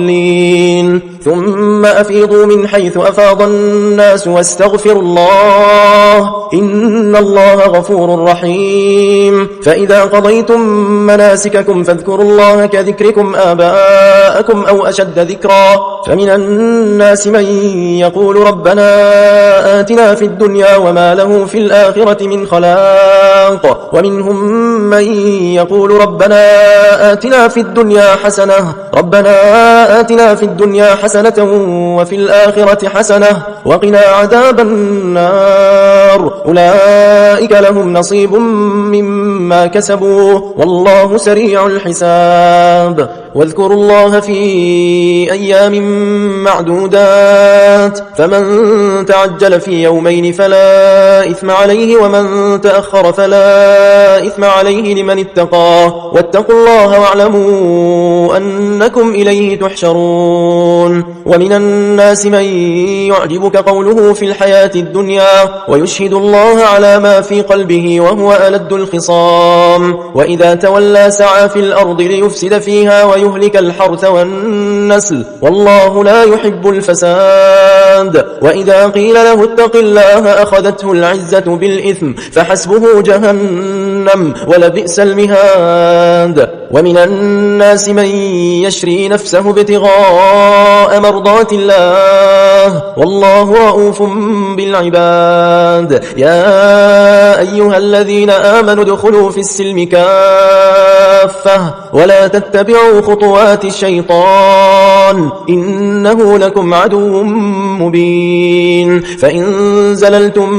ثم أفيضوا من حيث أفاض الناس واستغفروا الله إن الله غفور رحيم فإذا قضيتم مناسككم فاذكروا الله كذكركم آباءكم أو أشد ذكرا فمن الناس من يقول ربنا آتنا في الدنيا وما له في الآخرة من خلاق ومنهم من يقول ربنا آتنا في الدنيا حسنة وفي الآخرة حسنة وقنا عذاب النار أولئك لهم نصيب مما كسبوا والله سريع الحساب واذكروا الله في أيام معدودات فمن تعجل في يومين فلا إثم عليه ومن تأخر فلا إثم عليه لمن اتقى واتقوا الله واعلموا أنكم إليه تحشرون ومن الناس من يعجبك قوله في الحياة الدنيا ويشهد الله على ما في قلبه وهو ألد الخصام وإذا تولى سعى في الأرض ليفسد فيها ويهلك الحرث والنسل والله لا يحب الفساد وإذا قيل له اتق الله أخذته العزة بالإثم فحسبه جهنم ولبئس المهاد ومن الناس من يشري نفسه ابتغاء مرضات الله والله رؤوف بالعباد يا أيها الذين آمنوا ادخلوا في السلم كافة ولا تتبعوا خطوات الشيطان إنه لكم عدو مبين فإن زللتم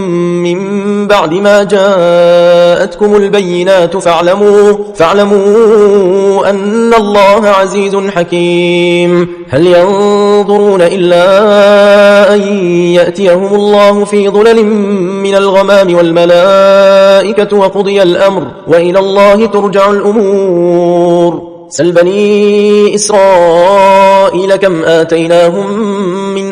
من بعد ما جاءتكم البينات فاعلموا أن الله عزيز حكيم هل ينظرون إلا أن يأتيهم الله في ظلل من الغمام والملائكة وقضي الأمر وإلى الله ترجع الأمور سل بني إسرائيل كم آتيناهم من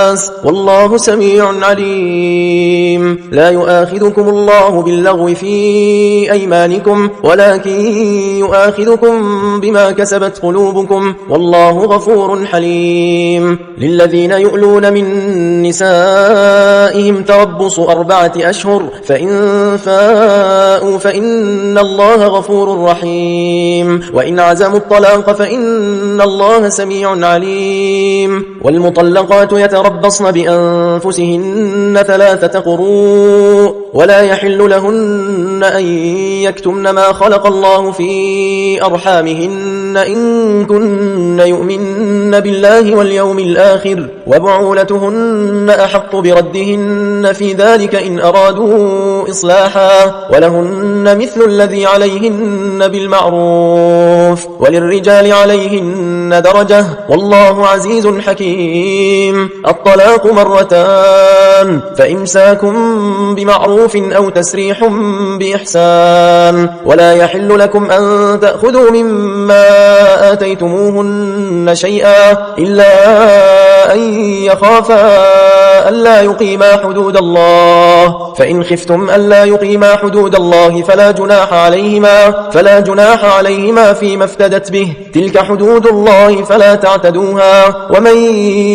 الناس والله سميع عليم. لا يؤاخذكم الله باللغو في أيمانكم ولكن يؤاخذكم بما كسبت قلوبكم والله غفور حليم. للذين يؤلون من نسائهم تربص 4 أشهر فإن فاءوا فإن الله غفور رحيم. وإن عزموا الطلاق فإن الله سميع عليم. والمطلقات يتربصن بأنفسهن 3 قروء ولا يحل لهن أن يكتمن ما خلق الله في أرحامهن إن كن يؤمن بالله واليوم الآخر وبعولتهن أحق بردهن في ذلك إن أرادوا إصلاحا ولهن مثل الذي عليهن بالمعروف وللرجال عليهن درجة والله عزيز حكيم. الطلاق 2 فإمساكم بمعروف أو تسريح بإحسان. ولا يحل لكم أن تأخذوا مما آتيتموهن شيئا إلا أن يخافا ألا يقيما حدود الله فإن خفتم ألا يقيما حدود الله فلا جناح عليهما فيما افتدت به تلك حدود الله فلا تعتدوها ومن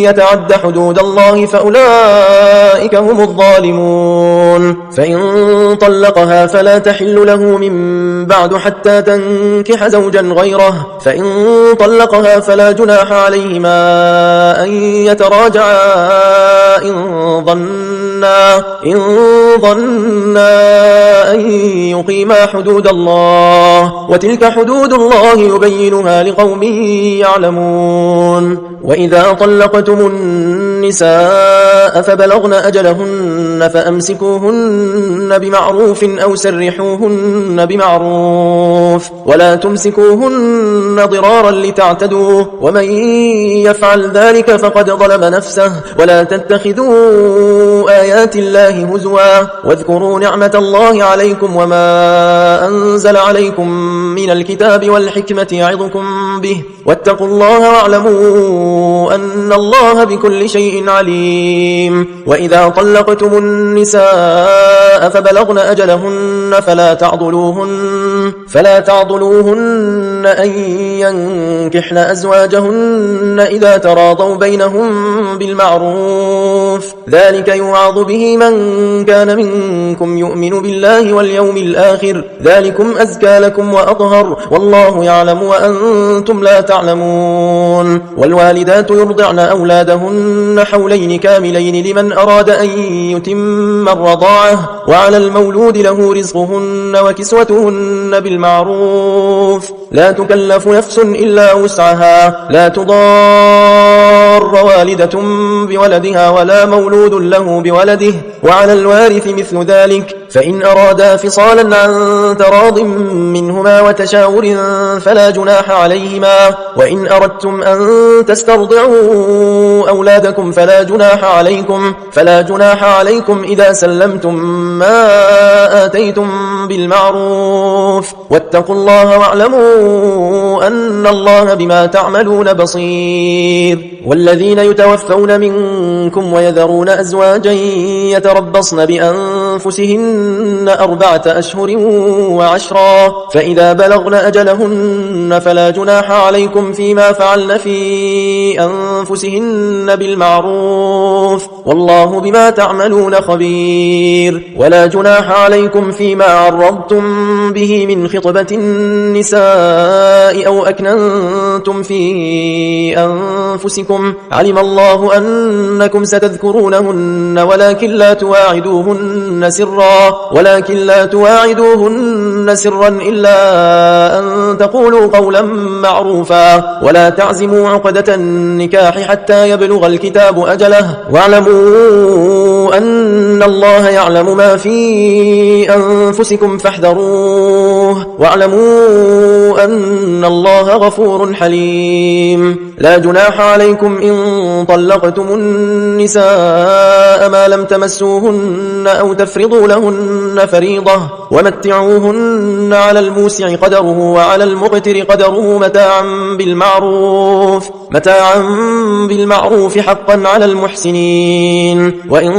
يتعد حدود الله فأولئك هم الظالمون. فإن طلقها فلا تحل له من بعد حتى تنكح زوجا غيره فإن طلقها فلا جناح عليهما أن يتراجعا إن ظنا أن يقيما حدود الله وتلك حدود الله يبينها لقوم يعلمون. وإذا طلقتم النساء فبلغن أجلهن فأمسكوهن بمعروف أو سرحوهن بمعروف ولا تمسكوهن ضرارا لتعتدوا ومن يفعل ذلك فقد ظلم نفسه. ولا تتخذوا آيات الله هزوا واذكروا نعمة الله عليكم وما أنزل عليكم من الكتاب والحكمة يعظكم به واتقوا الله واعلموا أن الله بكل شيء عليم. وإذا طلقتم النساء فبلغن أجلهن فلا تعضلوهن أن ينكحن أزواجهن إذا تراضوا بينهم بالمعروف ذلك يوعظ به من كان منكم يؤمن بالله واليوم الآخر ذلكم أزكى لكم وأطهر والله يعلم وأنتم لا تعلمون. والوالدات يرضعن أولادهن حولين كاملين لمن أراد أن يتم الرضاعة وعلى المولود له رزقهن وكسوتهن بالمعروف لا تكلف نفس إلا وسعها لا تضار والدة بولدها ولا مولود له بولده وعلى الوارث مثل ذلك فإن أرادا فصالا عن تراض منهما وتشاور فلا جناح عليهما. وإن أردتم أن تسترضعوا أولادكم فلا جناح عليكم إذا سلمتم ما آتيتم بالمعروف واتقوا الله واعلموا أن الله بما تعملون بصير. والذين يتوفون منكم ويذرون أزواجا يتربصن بأنفسهن 4 أشهر و10 فإذا بلغن أجلهن فلا جناح عليكم فيما فعلن في أنفسهن بالمعروف والله بما تعملون خبير. ولا جناح عليكم فيما عرضتم به من خطبة النساء أو أكننتم في أنفسكم علم الله أنكم ستذكرونهن ولكن لا تواعدوهن سرا إلا أن تقولوا قولا معروفا ولا تعزموا عقدة النكاح حتى يبلغ الكتاب أجله واعلموا أن الله يعلم ما في أنفسكم فاحذروه واعلموا أن الله غفور حليم لا جناح عليكم إن طلقتم النساء ما لم تمسوهن أو تفرضوا لهن فريضة ومتعوهن على الموسع قدره وعلى المقتر قدره متاعا بالمعروف حقا على المحسنين وإن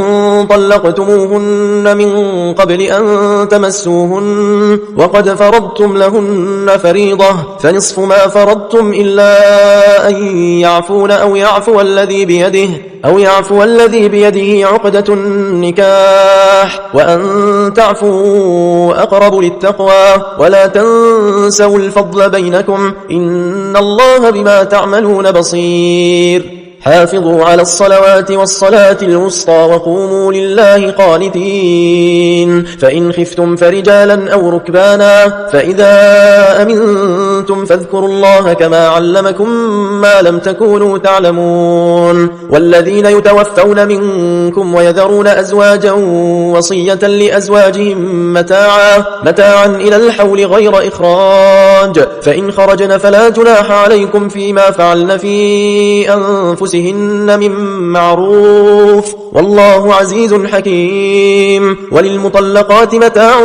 طلقتموهن من قبل أن تمسوهن وقد فرضتم لهن فريضة فنصف ما فرضتم إلا أن يعفون أو يعفو الذي بيده عقدة النكاح وأن تعفوا أقرب للتقوى ولا تنسوا الفضل بينكم إن الله بما تعملون بصير حافظوا على الصلوات والصلاة الوسطى وقوموا لله قانتين فإن خفتم فرجالا أو ركبانا فإذا أمنتم فاذكروا الله كما علمكم ما لم تكونوا تعلمون والذين يتوفون منكم ويذرون أزواجا وصية لأزواجهم متاعا إلى الحول غير إخراج فإن خرجن فلا جناح عليكم فيما فعلن في أنفسهن من معروف والله عزيز حكيم وللمطلقات متاع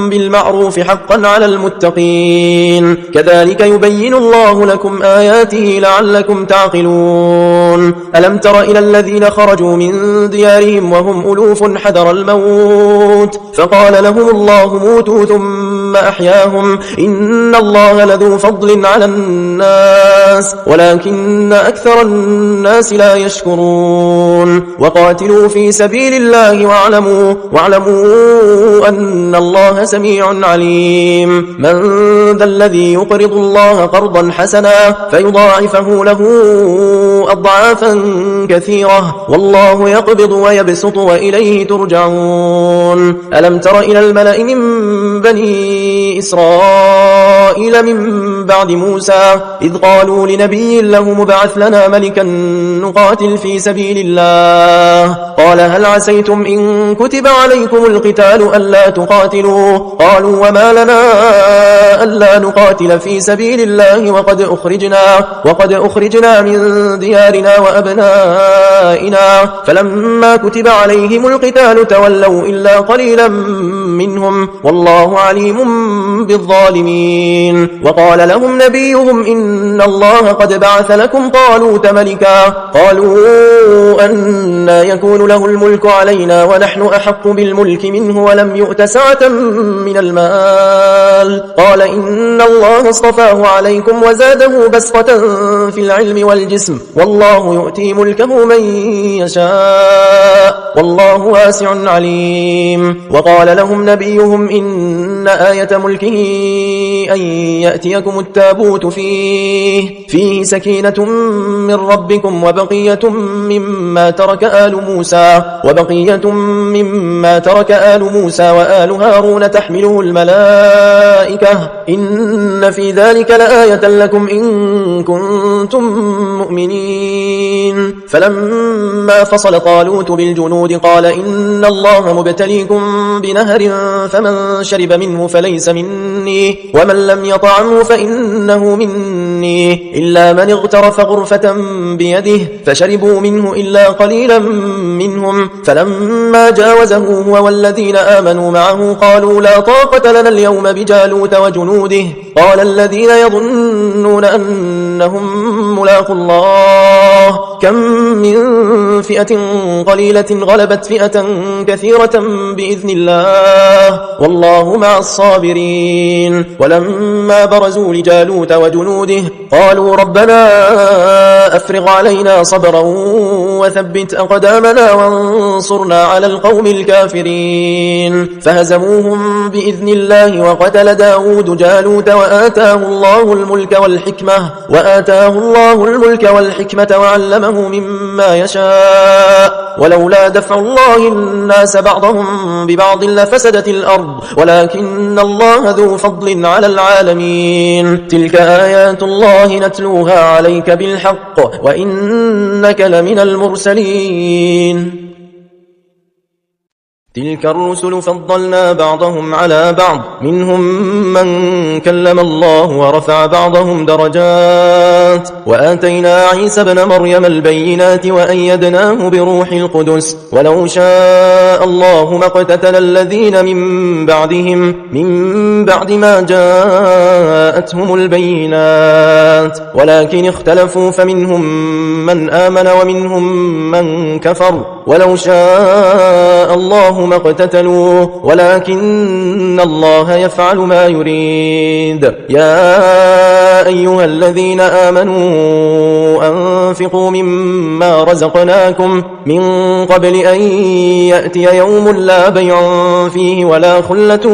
بالمعروف حقا على المتقين كذلك يبين الله لكم آياته لعلكم تعقلون ألم تر إلى الذين خرجوا من ديارهم وهم ألوف حذر الموت فقال لهم الله موتوا ثم أحياهم إن الله لذو فضل على الناس ولكن أكثر الناس لا يشكرون وقاتلوا في سبيل الله واعلموا أن الله سميع عليم من ذا الذي يقرض الله قرضا حسنا فيضاعفه له أضعافا كثيرة والله يقبض ويبسط وإليه ترجعون ألم تر إلى الملأ من بني إسرائيل من بعد موسى إذ قالوا لنبي له مبعث لنا ملكا نقاتل في سبيل الله قال هل عسيتم إن كتب عليكم القتال ألا تقاتلوا قالوا وما لنا ألا نقاتل في سبيل الله وقد أخرجنا من ديارنا وأبنائنا فلما كتب عليهم القتال تولوا إلا قليلا منهم والله عليم بالظالمين وقال لهم نبيهم إن الله قد بعث لكم طالوت ملكا قالوا أنى يكون له الملك علينا ونحن أحق بالملك منه ولم يؤت سعة من المال قال إن الله اصطفاه عليكم وزاده بسطة في العلم والجسم والله يؤتي ملكه من يشاء والله واسع عليم وقال لهم نبيهم إن آية ملكه أن يأتيكم التابوت فيه سكينة من ربكم وبقية مما ترك آل موسى وآل هارون تحمله الملائكة إن في ذلك لآية لكم إن كنتم مؤمنين فلما فصل طالوت بالجنود قال إن الله مبتليكم بنهر فمن شرب منه فليس مني ومن لم يطعمه فإنه مني إلا من اغترف غرفة بيده فشربوا منه إلا قليلا منهم فلما جاوزه هو والذين آمنوا معه قالوا لا طاقة لنا اليوم بجالوت وجنوده قال الذين يظنون أنهم ملاقوا الله كم من فئة قليلة غلبت فئة كثيرة بإذن الله والله مع الصابرين ولما برزوا لجالوت وجنوده قالوا ربنا أفرغ علينا صبرا وثبت أقدامنا وانصرنا على القوم الكافرين فهزموهم بإذن الله وقتل داود جالوت وآتاه الله الملك والحكمة وعلمه مما يشاء ولولا دفع الله الناس بعضهم ببعض لفسدت الأرض ولكن الله ذو فضل على العالمين تلك آيات الله نتلوها عليك بالحق وإنك لمن المرسلين تلك الرسل فضلنا بعضهم على بعض منهم من كلم الله ورفع بعضهم درجات وآتينا عيسى ابن مريم البينات وأيدناه بروح القدس ولو شاء الله ما اقتتل الذين من بعد ما جاءتهم البينات ولكن اختلفوا فمنهم من آمن ومنهم من كفر ولو شاء الله ما اقتتلوا ولكن الله يفعل ما يريد يا أيها الذين آمنوا أنفقوا مما رزقناكم من قبل أن يأتي يوم لا بيع فيه ولا خلة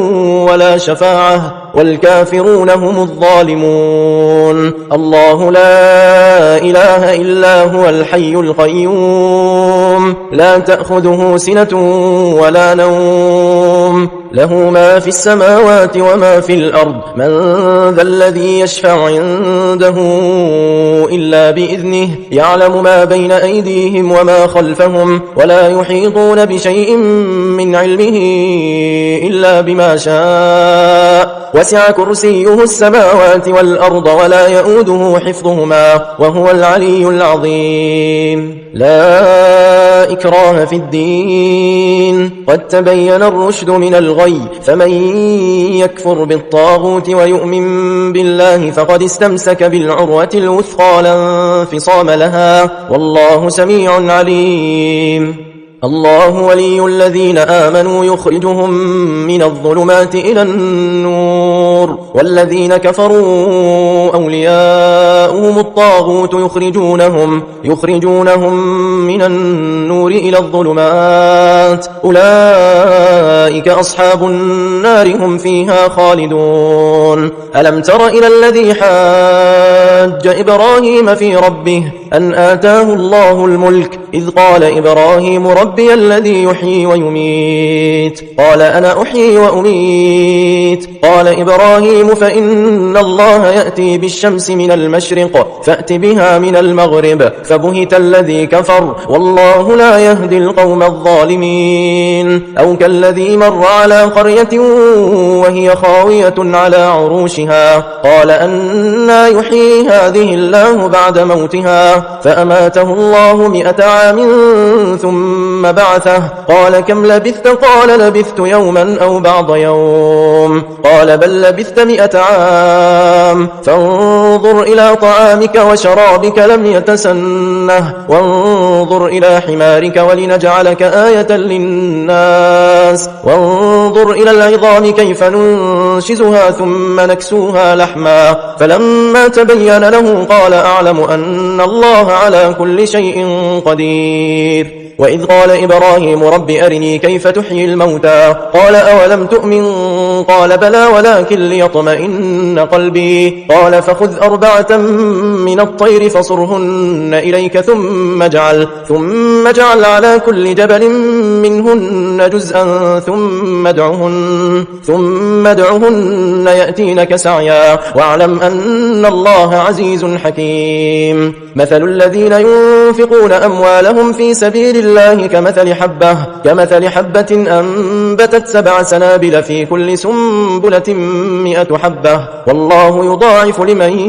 ولا شفاعة والكافرون هم الظالمون الله لا إله إلا هو الحي القيوم لا تأخذه سنة ولا نوم له ما في السماوات وما في الأرض من ذا الذي يشفع عنده إلا بإذنه يعلم ما بين أيديهم وما خلفهم ولا يحيطون بشيء من علمه إلا بما شاء وسع كرسيه السماوات والأرض ولا يؤوده حفظهما وهو العلي العظيم لا إكراه في الدين قد تبين الرشد من الغي فمن يكفر بالطاغوت ويؤمن بالله فقد استمسك بالعروة الوثقى لا انفصام لها والله سميع عليم الله ولي الذين آمنوا يخرجهم من الظلمات إلى النور والذين كفروا أولياؤهم الطاغوت يخرجونهم من النور إلى الظلمات أولئك أصحاب النار هم فيها خالدون ألم تر إلى الذي حاج إبراهيم في ربه أن آتاه الله الملك إذ قال إبراهيم ربي الذي يحيي ويميت قال أنا أحيي وأميت قال إبراهيم فإن الله يأتي بالشمس من المشرق فأت بها من المغرب فبهت الذي كفر والله لا يهدي القوم الظالمين أو كالذي مر على قرية وهي خاوية على عروشها قال أنى يحيي هذه الله بعد موتها فأماته الله 100 عام ثم بعثه قال كم لبثت قال لبثت يوما أو بعض يوم قال بل لبثت 100 عام فانظر إلى طعامك وشرابك لم يتسنه وانظر إلى حمارك ولنجعلك آية للناس وانظر إلى العظام كيف ننشزها ثم نكسوها لحما فلما تبين له قال أعلم أن الله على كل شيء قدير وإذ قال إبراهيم رب أرني كيف تحيي الموتى قال أولم تؤمن قال بلى ولكن ليطمئن قلبي قال فخذ 4 من الطير فصرهن إليك ثم اجعل على كل جبل منهن جزءا ثم ادعهن يأتينك سعيا واعلم أن الله عزيز حكيم مثل الذين ينفقون أموالهم في سبيل الله كمثل حبة أنبتت 7 سنابل في كل سنبلة 100 حبة والله يضاعف لمن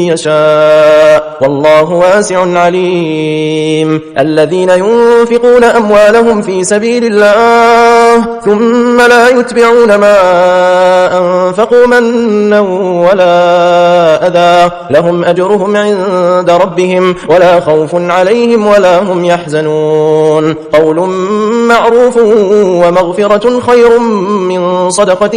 يشاء والله واسع عليم الذين ينفقون أموالهم في سبيل الله ثم لا يتبعون ما أنفقوا منا ولا أذى لهم أجرهم عند ربهم ولا خوف عليهم ولا هم يحزنون قول معروف ومغفرة خير من صدقة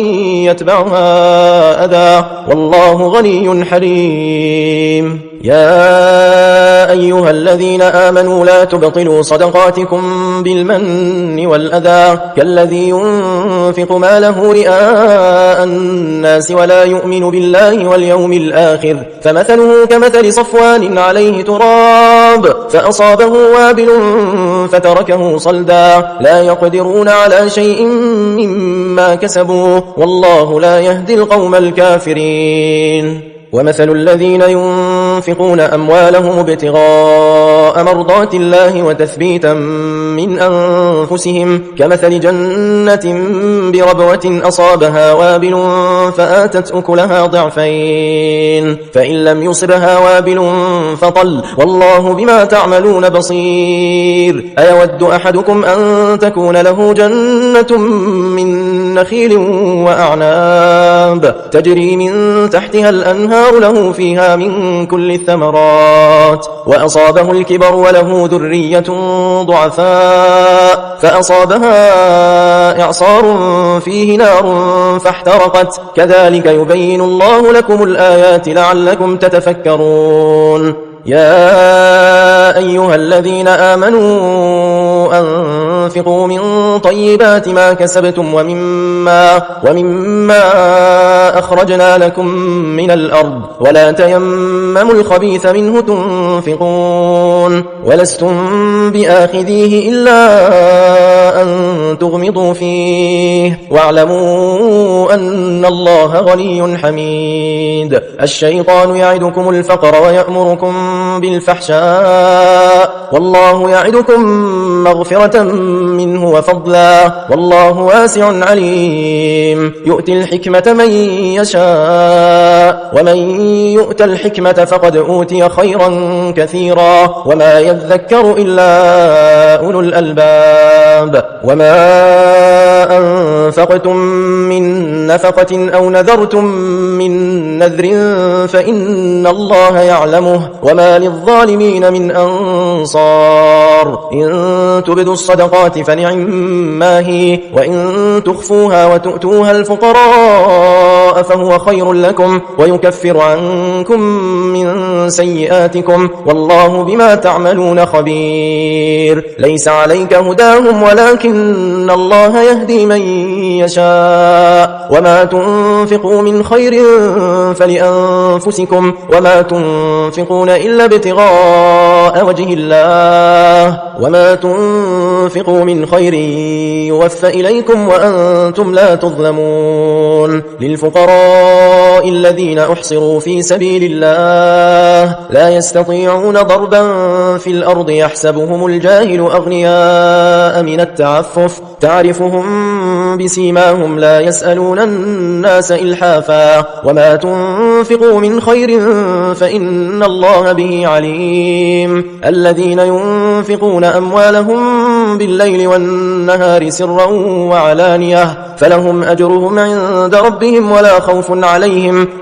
يتبعها أذى والله غني حليم يا أيها الذين آمنوا لا تبطلوا صدقاتكم بالمن والأذى كالذي ينفق ماله رئاء الناس ولا يؤمن بالله واليوم الآخر فمثله كمثل صفوان عليه تراب فأصابه وابل فتركه صلدا لا يقدرون على شيء مما كسبوا والله لا يهدي القوم الكافرين ومثل الذين ينفقون أموالهم ابتغاء مرضات الله وتثبيتا من أنفسهم كمثل جنة بربوة أصابها وابل فآتت أكلها ضعفين فإن لم يصبها وابل فطل والله بما تعملون بصير أيود أحدكم أن تكون له جنة من نخيل وأعناب تجري من تحتها الأنهار له فيها من كل الثمرات وأصابه الكبر وله ذرية ضعفاء فأصابها إعصار فيه نار فاحترقت كذلك يبين الله لكم الآيات لعلكم تتفكرون يا أيها الذين آمنوا أنفقوا من طيبات ما كسبتم ومما أخرجنا لكم من الأرض ولا تيمموا الخبيث منه تنفقون ولستم بآخذيه إلا أن تغمضوا فيه واعلموا أن الله غني حميد الشيطان يعدكم الفقر ويأمركم بالفحشاء والله يعدكم مغفرة منه وفضلا والله واسع عليم يؤتي الحكمة من يشاء ومن يؤت الحكمة فقد أوتي خيرا كثيرا وما يذكر إلا أولو الألباب وما أنفقتم من نفقة أو نذرتم من نذر فإن الله يعلمه وما للظالمين من أنصار إن تبدوا الصدقات فنعما هي وإن تخفوها وتؤتوها الفقراء فهو خير لكم ويكفر عنكم من سيئاتكم والله بما تعملون خبير ليس عليك هداهم ولكن الله يهدي من يشاء وما تنفقوا من خير فلأنفسكم وما تنفقون إلا ابتغاء وجه الله وما تنفقوا من خير يوفى إليكم وأنتم لا تظلمون للفقراء الذين أحصروا في سبيل الله لا يستطيعون ضربا في الأرض يحسبهم الجاهل أغنياء من التعفف تعرفهم بسيماهم لا يسألون الناس إلحافا وما تنفقوا من خير فإن الله به عليم الذين ينفقون أموالهم بالليل والنهار سرا وعلانية فلهم أجرهم عند ربهم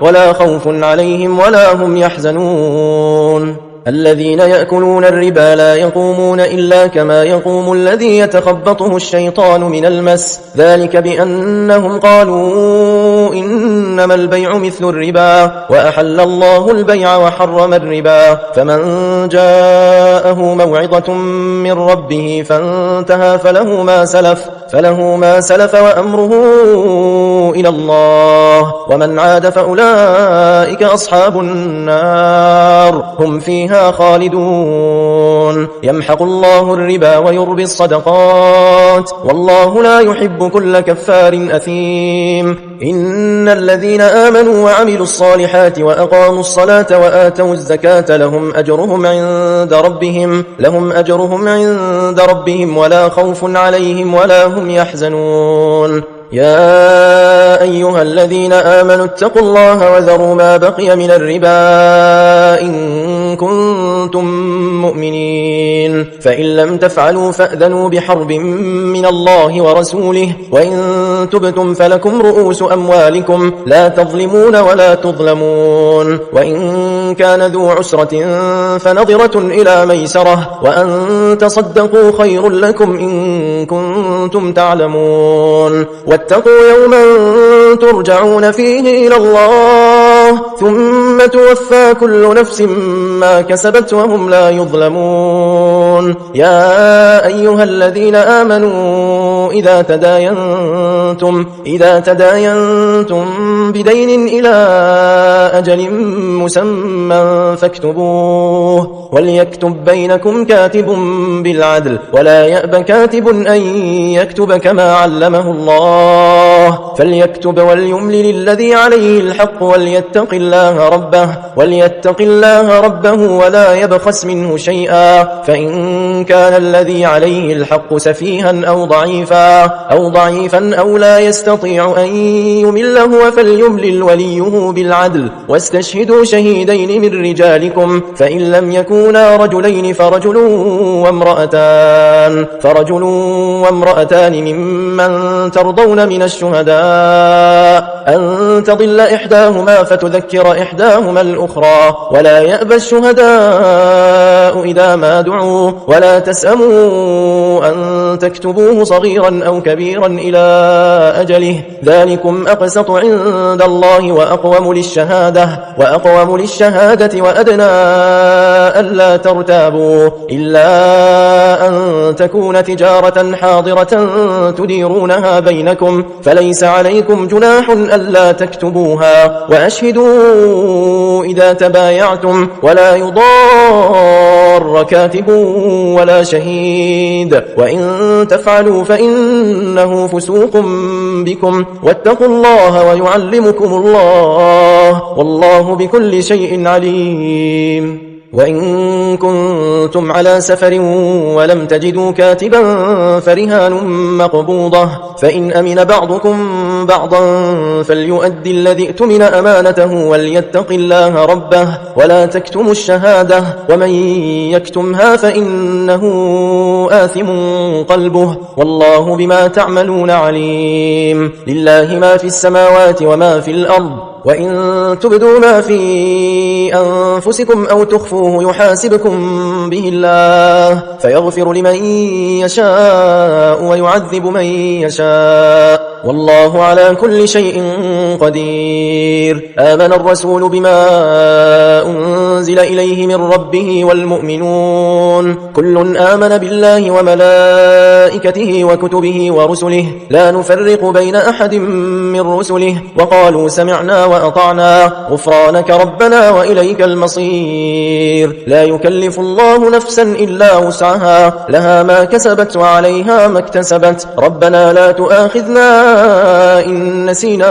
ولا خوف عليهم ولا هم يحزنون الذين يأكلون الربا لا يقومون إلا كما يقوم الذي يتخبطه الشيطان من المس ذلك بأنهم قالوا إنما البيع مثل الربا وأحل الله البيع وحرم الربا فمن جاءه موعظة من ربه فانتهى فله ما سلف وأمره إلى الله ومن عاد فأولئك أصحاب النار هم فيها خالدون يمحق الله الربا ويربي الصدقات والله لا يحب كل كفار أثيم إن الذين آمنوا وعملوا الصالحات وأقاموا الصلاة وآتوا الزكاة لهم أجرهم عند ربهم ولا خوف عليهم ولا هم يحزنون يا أيها الذين آمنوا اتقوا الله وذروا ما بقي من الربا إن كنتم مؤمنين فإن لم تفعلوا فأذنوا بحرب من الله ورسوله وإن تبتم فلكم رؤوس أموالكم لا تظلمون ولا تظلمون وإن كان ذو عسرة فنظرة إلى ميسرة وأن تصدقوا خير لكم إن كنتم تعلمون واتقوا يوما ترجعون فيه إلى الله ثم توفى كل نفس ما كسبت وهم لا يظلمون يا أيها الذين آمنوا إذا تداينتم إذا تداينتم بدين إلى أجل مسمى فاكتبوه وليكتب بينكم كاتب بالعدل ولا يأب كاتب أن يكتب كما علمه الله فليكتب وليملل الذي عليه الحق وليتق الله ربه ولا يبخس منه شيئا فإن كان الذي عليه الحق سفيها أو ضعيفا أو لا يستطيع أن يمل هو فليملل وليه بالعدل واستشهدوا شهيدين من رجالكم فإن لم يكونا رجلين فرجل وامرأتان ممن ترضون من الشهداء أن تضل إحداهما فتذكر إحداهما الأخرى ولا يأبى الشهداء إذا ما دعوا ولا تسأموا أن تكتبوه صغيرا أو كبيرا إلى أجله ذلكم أقسط عند الله وأقوم للشهادة وأدنى ألا ترتابوا إلا أن تكون تجارة حاضرة تديرونها بينكم فليس عليكم جناح ألا تكتبوها وأشهدوا إذا تبايعتم ولا يضار كاتب ولا شهيد وإن تفعلوا فإنه فسوق بكم واتقوا الله ويعلمكم الله والله بكل شيء عليم وإن كنتم على سفر ولم تجدوا كاتبا فرهان مقبوضة فإن أمن بعضكم بعضا فليؤدي الذي اؤتمن أمانته وليتق الله ربه ولا تكتموا الشهادة ومن يكتمها فإنه آثم قلبه والله بما تعملون عليم لله ما في السماوات وما في الأرض وإن تبدوا ما في أنفسكم أو تخفوه يحاسبكم به الله فيغفر لمن يشاء ويعذب من يشاء والله على كل شيء قدير آمن الرسول بما أنزل إليه من ربه والمؤمنون كل آمن بالله وملائكته وكتبه ورسله لا نفرق بين أحد من رسله وقالوا سمعنا وأطعنا غفرانك ربنا وإليك المصير لا يكلف الله نفسا إلا وسعها لها ما كسبت وعليها ما اكتسبت ربنا لا تؤاخذنا إن نسينا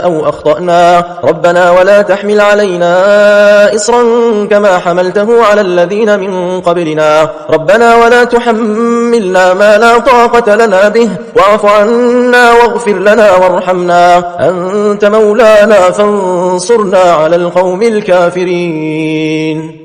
أو أخطأنا ربنا ولا تحمل علينا إصرا كما حملته على الذين من قبلنا ربنا ولا تحملنا ما لا طاقة لنا به واعف عنا واغفر لنا وارحمنا أنت مولانا فانصرنا على القوم الكافرين